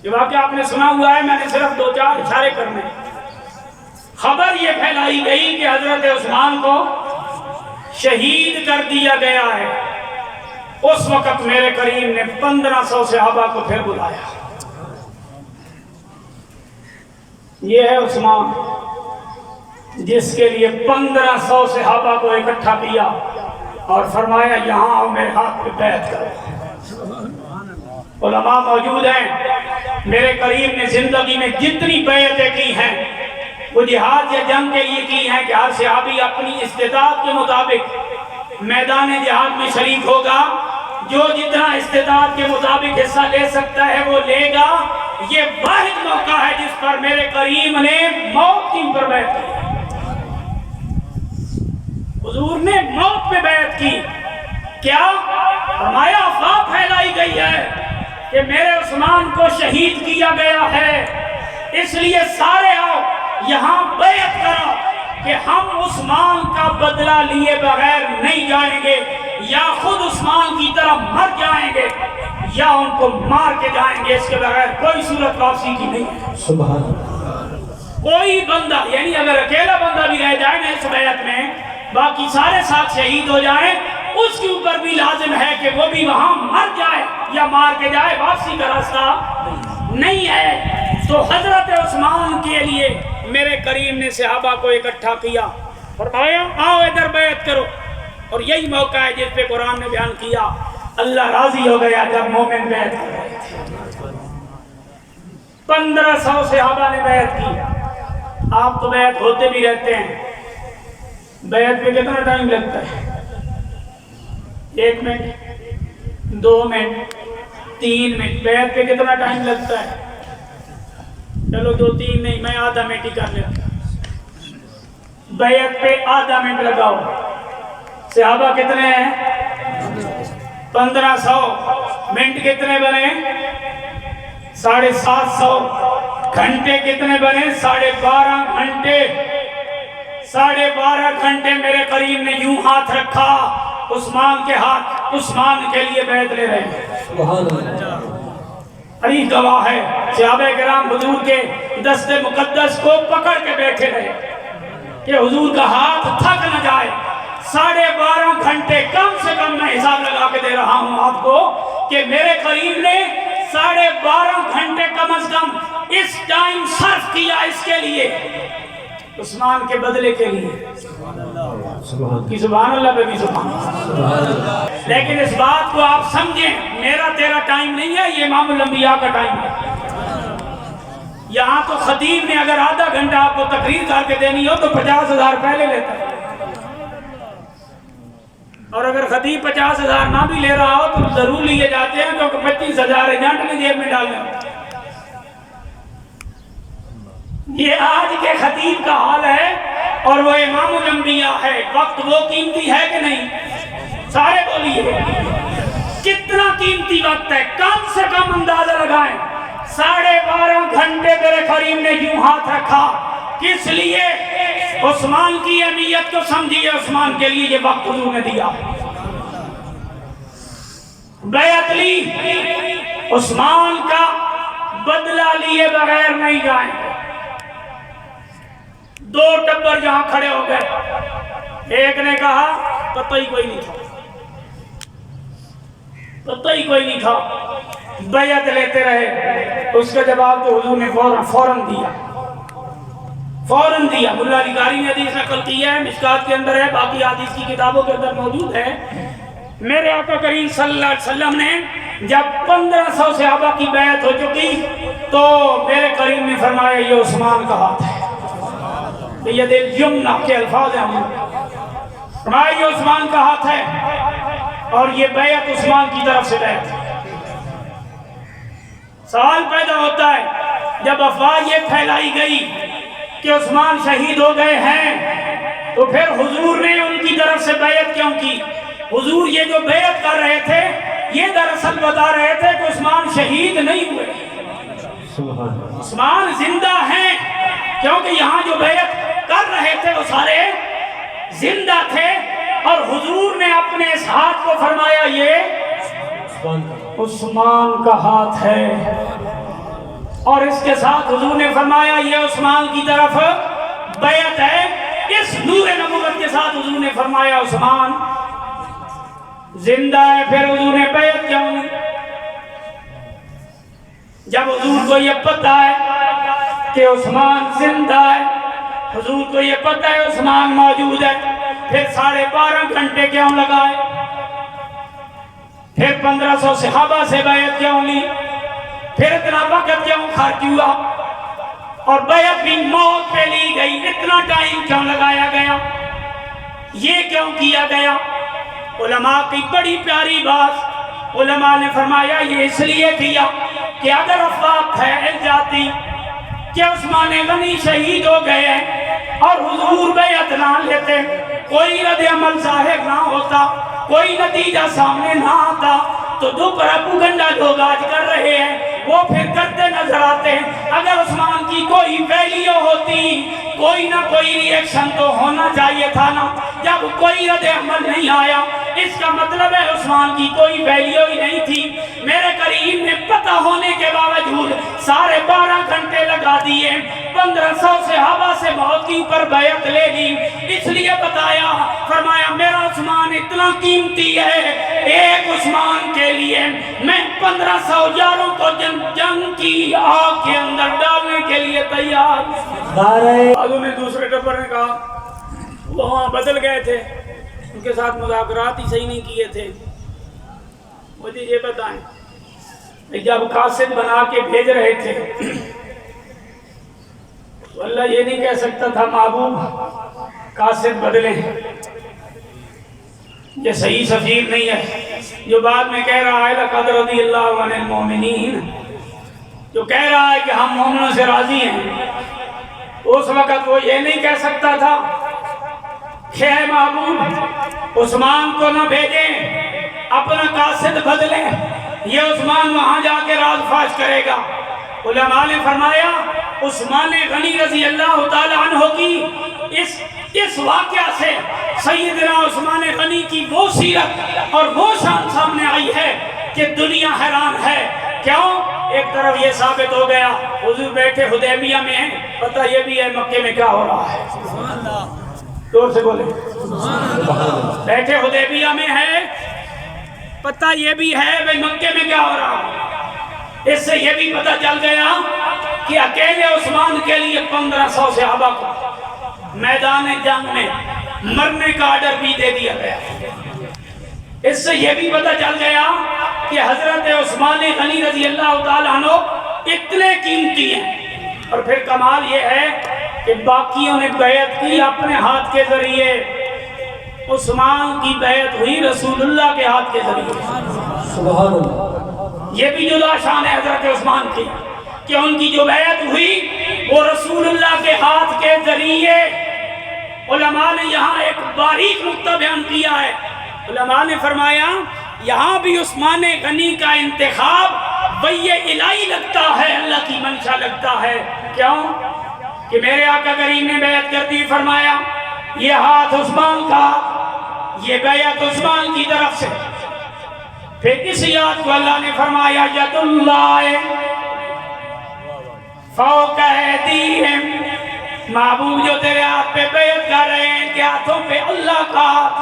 [SPEAKER 1] یہ واقعہ آپ نے سنا ہوا ہے، میں نے صرف 2-4 اشارے کرنے۔ خبر یہ پھیلائی گئی کہ حضرت عثمان کو شہید کر دیا گیا ہے۔ اس وقت میرے کریم نے 1500 صحابہ کو پھر بلایا۔ یہ ہے عثمان جس کے لیے 1500 صحابہ کو اکٹھا کیا اور فرمایا یہاں آؤ میرے ہاتھ پہ بیعت کرو۔ علماء موجود ہیں، میرے کریم نے زندگی میں جتنی بیعتیں کی ہیں وہ جہاد یا جنگ کے لیے کی ہیں کہ ہر صحابی اپنی استطاعت کے مطابق میدان جہاد میں شریک ہوگا، جو جتنا استطاعت کے مطابق حصہ لے سکتا ہے وہ لے گا۔ یہ واحد موقع ہے جس پر میرے کریم نے موت کی پر بیعت کی، حضور نے موت پہ بیعت کی کیا فرمایا افواہ پھیلائی گئی ہے کہ میرے عثمان کو شہید کیا گیا ہے، اس لیے سارے آؤ یہاں بیعت کرو کہ ہم عثمان کا بدلہ لیے بغیر نہیں جائیں گے، یا خود عثمان کی طرف مر جائیں گے یا ان کو مار کے جائیں گے، اس کے بغیر کوئی صورت واپسی کی نہیں ہے۔
[SPEAKER 2] سبحان اللہ۔
[SPEAKER 1] کوئی بندہ، یعنی اگر اکیلا بندہ بھی رہ جائے نا اس بیعت میں، باقی سارے ساتھ شہید ہو جائیں، اس کے اوپر بھی لازم ہے کہ وہ بھی وہاں مر جائے یا مار کے جائے، واپسی کا راستہ نہیں ہے۔ تو حضرت عثمان کے لیے میرے کریم نے صحابہ کو اکٹھا کیا، فرمایا آؤ ادھر بیعت کرو، اور یہی موقع ہے جس پہ قرآن نے بیان کیا اللہ راضی ہو گیا جب مومن بیعت کر رہے تھے۔ 1500 صحابہ نے بیعت کی۔ آپ تو بیعت ہوتے بھی رہتے ہیں، بیعت پہ کتنا ٹائم لگتا ہے؟ 1 منٹ، 2 منٹ، 3 منٹ، بیعت پہ کتنا ٹائم لگتا ہے؟ چلو 2-3 نہیں، میں آدھا منٹ ہی کر لیتا ہوں۔ بیعت پہ آدھا منٹ لگاؤ۔ صحابہ کتنے ہیں؟ 1500۔ منٹ کتنے بنے؟ 750۔ گھنٹے کتنے بنے؟ 12.5 گھنٹے۔ 12.5 گھنٹے میرے کریم نے یوں ہاتھ رکھا عثمان کے ہاتھ، عثمان کے لیے بیعت لے رہے ہیں۔
[SPEAKER 2] سبحان اللہ۔
[SPEAKER 1] علی گواہ ہے، صحابہ کرام حضور کے دست مقدس کو پکڑ کے بیٹھے رہے کہ حضور کا ہاتھ تھک نہ جائے۔ 12.5 گھنٹے، کم سے کم میں حساب لگا کے دے رہا ہوں آپ کو کہ میرے کریم نے 12.5 گھنٹے کم از کم اس ٹائم صرف کیا اس کے لیے، عثمان کے بدلے کے لیے۔ کہ سبحان اللہ پہ بھی سبحان اللہ۔ لیکن اس بات کو آپ سمجھیں، میرا تیرا ٹائم نہیں ہے، یہ امام الانبیاء کا ٹائم ہے۔ یہاں تو خطیب نے اگر آدھا گھنٹہ آپ کو تقریر کر کے دینی ہو تو 50,000 پہلے لیتا ہے، اور اگر خطیب 50,000 نہ بھی لے رہا ہو تو ضرور لیے جاتے ہیں، کیونکہ 25,000 ایجنٹ نے جیب میں ڈالنے ہوتے ہیں۔ یہ آج کے خطیب کا حال ہے، اور وہ امام الانبیاء ہے۔ وقت وہ قیمتی ہے کہ نہیں؟ سارے بولیے کتنا قیمتی وقت ہے، کم سے کم اندازہ لگائیں۔ 12.5 گھنٹے میرے کریم نے یوں ہاتھ رکھا، کس لیے؟ عثمان کی اہمیت کو سمجھیے، عثمان کے لیے یہ وقت حضور نے دیا۔ بیعت لی، عثمان کا بدلہ لیے بغیر نہیں جائیں گے۔ 2 ٹبر جہاں کھڑے ہو گئے، ایک نے کہا پتہ ہی کوئی نہیں تھا، پتہ ہی کوئی نہیں تھا، بیعت لیتے رہے۔ اس کا جواب تو حضور نے فوراً دیا، فوراً دیا۔ ملا علی قاری نے حدیث نقل کی ہے، مشکات کے اندر ہے، باقی حدیث کی کتابوں کے اندر موجود ہے۔ میرے آقا کریم صلی اللہ علیہ وسلم نے جب 1500 صحابہ کی بیعت ہو چکی تو میرے کریم نے فرمایا یہ عثمان کا ہاتھ ہے، یہ دل یمنا کے الفاظ ہیں، فرمایا یہ عثمان کا ہاتھ ہے، اور یہ بیعت عثمان کی طرف سے بیعت ہے۔ سوال پیدا ہوتا ہے جب افواہ یہ پھیلائی گئی کہ عثمان شہید ہو گئے ہیں تو پھر حضور نے ان کی طرف سے بیعت کیوں کی؟ حضور یہ جو بیعت کر رہے تھے یہ دراصل بتا رہے تھے کہ عثمان شہید نہیں ہوئے، عثمان زندہ ہیں، کیونکہ یہاں جو بیعت کر رہے تھے وہ سارے زندہ تھے، اور حضور نے اپنے اس ہاتھ کو فرمایا یہ عثمان کا ہاتھ ہے، اور اس کے ساتھ حضور نے فرمایا یہ عثمان کی طرف بیعت ہے۔ اس نور نبوت کے ساتھ حضور نے فرمایا عثمان زندہ ہے، پھر حضور نے بیعت کیوں نہیں؟ جب حضور کو یہ پتہ ہے کہ عثمان زندہ ہے، حضور کو یہ پتہ ہے عثمان موجود ہے، پھر 12.5 گھنٹے کیوں لگائے؟ پھر 1500 صحابہ سے بیعت کیوں لی؟ پھر اتنا وقت کیوں خرچ ہوا؟ اور بیعت بھی موت پہ لی گئی، اتنا ٹائم کیوں لگایا گیا؟ یہ کیوں کیا گیا؟ علماء کی بڑی پیاری بات، علماء نے فرمایا یہ اس لیے کیا کہ اگر افواہ پھیل جاتی کہ عثمان غنی شہید ہو گئے ہیں اور حضور بیعت نہ لیتے، کوئی رد عمل ظاہر نہ ہوتا، کوئی نتیجہ سامنے نہ آتا تو جو پروپیگنڈا لوگ آج کر رہے ہیں وہ پھر کرتے نظر آتے ہیں۔ اگر عثمان کی کوئی ویلیو ہوتی، کوئی نہ کوئی ریئیکشن تو ہونا چاہیے تھا نا۔ جب کوئی رد عمل نہیں آیا اس کا مطلب ہے عثمان کی کوئی ویلیو ہی نہیں تھی۔ میرے کریم نے پتہ ہونے کے باوجود 12.5 گھنٹے لگا دیے، 1500 صحابہ سے موت کی اوپر بیعت لے لی، اس لیے بتایا، فرمایا میرا عثمان اتنا قیمتی ہے، ایک عثمان کے لیے میں 1500 یاروں کو جنگ کی آگ کے اندر ڈالنے کے لیے تیار۔ بعضوں نے دوسرے ٹبر نے کہا وہ وہاں بدل گئے تھے، ان کے ساتھ مذاکرات ہی صحیح نہیں کیے تھے۔ مجھے یہ بتائیں جب قاصد بنا کے بھیج رہے تھے تو اللہ یہ نہیں کہہ سکتا تھا محبوب قاصد بدلیں، یہ صحیح سفیر نہیں ہے۔ جو بعد میں کہہ رہا ہے لقد رضی اللہ عن المؤمنین، جو کہہ رہا ہے کہ ہم مومنوں سے راضی ہیں، اس وقت وہ یہ نہیں کہہ سکتا تھا کہ اے محبوب عثمان کو نہ بھیجیں، اپنا قاصد بدلیں، یہ عثمان وہاں جا کے راز فاش کرے گا۔ علماء نے فرمایا عثمان غنی رضی اللہ تعالیٰ عنہ کی اس واقعہ سے سیدنا عثمان غنی کی وہ سیرت اور وہ شان سامنے آئی ہے کہ دنیا حیران ہے۔ کیوں؟ ایک طرف یہ ثابت ہو گیا حضور بیٹھے حدیبیہ میں ہیں، پتہ یہ بھی ہے مکے میں کیا ہو رہا ہے، زور سے بولے، بیٹھے حدیبیہ میں ہے، پتہ یہ بھی ہے بھئی مکے میں کیا ہو رہا ہے۔ اس سے یہ بھی پتہ چل گیا کہ اکیلے عثمان کے لیے 1500 صحابہ کو میدان جنگ میں مرنے کا آرڈر بھی دے دیا گیا۔ اس سے یہ بھی پتہ چل گیا کہ حضرت عثمان غنی رضی اللہ تعالیٰ عنہ اتنے قیمتی ہیں۔ اور پھر کمال یہ ہے کہ باقیوں نے بیعت کی اپنے ہاتھ کے ذریعے، عثمان کی بیعت ہوئی رسول اللہ کے ہاتھ کے ذریعے۔ سبحان اللہ، یہ بھی جدا شان ہے حضرت عثمان کی کہ ان کی جو بیعت ہوئی وہ رسول اللہ کے ہاتھ کے ذریعے۔ علماء نے یہاں ایک باریک نقطہ بیان کیا ہے، علماء نے فرمایا یہاں بھی عثمان غنی کا انتخاب وحی الہی لگتا ہے، اللہ کی منشا لگتا ہے۔ کیوں؟ کہ میرے آقا کریم نے بیعت کرتی فرمایا یہ ہاتھ عثمان کا، یہ بیعت عثمان کی طرف سے۔ پھر اس یاد کو اللہ نے فرمایا ید اللہ فوق ایدیہم، محبوب جو تیرے ہاتھ پہ بیعت کر رہے ہیں کہ ہاتھوں پہ اللہ کا ہاتھ۔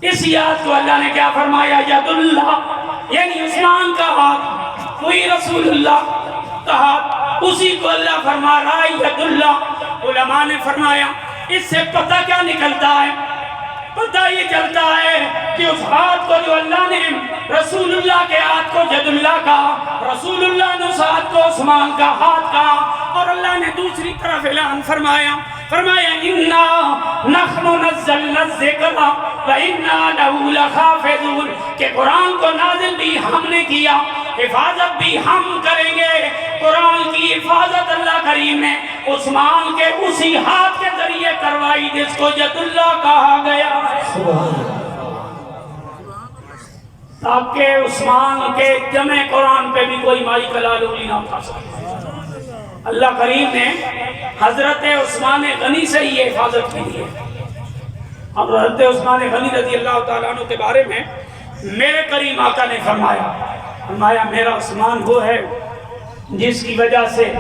[SPEAKER 1] اس یاد کو اللہ نے کیا فرمایا ید اللہ، یعنی عثمان کا ہاتھ، وہی رسول اللہ کا ہاتھ، اسی کو اللہ فرما رہا ہے ید اللہ۔ علماء نے فرمایا اس سے پتہ کیا نکلتا ہے؟ پتہ یہ چلتا ہے کہ اس ہاتھ کو جو اللہ نے رسول اللہ کے ہاتھ کو ید اللہ کا، رسول اللہ نے اس ہاتھ کو عثمان کا ہاتھ کا، اور اللہ نے دوسری طرف اعلان فرمایا اِنَّا نَحْنُ نَزَّلْنَا الذِّكْرَ وَإِنَّا لَهُ لَحَافِظُونَ، کہ قرآن کو نازل بھی ہم نے کیا، حفاظت بھی ہم کریں گے۔ قرآن کی حفاظت اللہ کریم نے عثمان کے اسی ہاتھ کے ذریعے کروائی جس کو ید اللہ کہا گیا ہے، تاکہ عثمان کے جمع قرآن پہ بھی کوئی مائی کلالولی نہ اٹھا سکے۔ اللہ کریم نے حضرت عثمان غنی سے یہ حفاظت کی ہے۔ اب حضرت عثمان غنی رضی اللہ تعالیٰ عنہ کے بارے میں میرے کریم آقا نے فرمایا میرا عثمان وہ ہے جس کی وجہ سے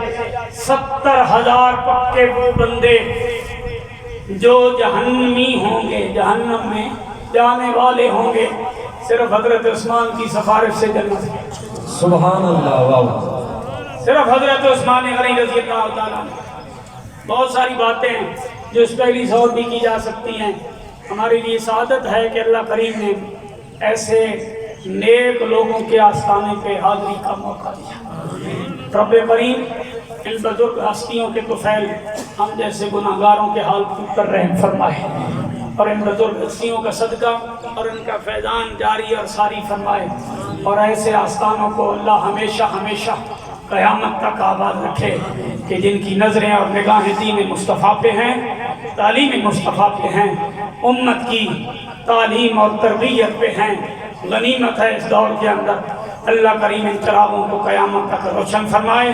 [SPEAKER 1] 70,000 پکے وہ بندے جو جہنمی ہوں گے، جہنم میں جانے والے ہوں گے، صرف حضرت عثمان کی سفارش سے جنت ہے۔
[SPEAKER 2] سبحان اللہ، واہ،
[SPEAKER 1] صرف حضرت عثمان غنی رضی اللہ تعالیٰ عنہ۔ بہت ساری باتیں ہیں جو اس پہلی سے اور بھی کی جا سکتی ہیں۔ ہماری لیے سعادت ہے کہ اللہ کریم نے ایسے نیک لوگوں کے آستانے پہ حاضری کا موقع دیا۔ رب کریم ان بزرگ ہستیوں کے طفیل ہم جیسے گناہگاروں کے حال پر رحم فرمائے، اور ان بزرگ ہستیوں کا صدقہ اور ان کا فیضان جاری اور ساری فرمائے، اور ایسے آستانوں کو اللہ ہمیشہ ہمیشہ قیامت تک آباد رکھے کہ جن کی نظریں اور نگاہیں دین مصطفیٰ پہ ہیں، تعلیم مصطفیٰ پہ ہیں، امت کی تعلیم اور تربیت پہ ہیں، غنیمت ہے اس دور کے اندر۔ اللہ کریم ان چراغوں کو قیامت تک روشن فرمائے۔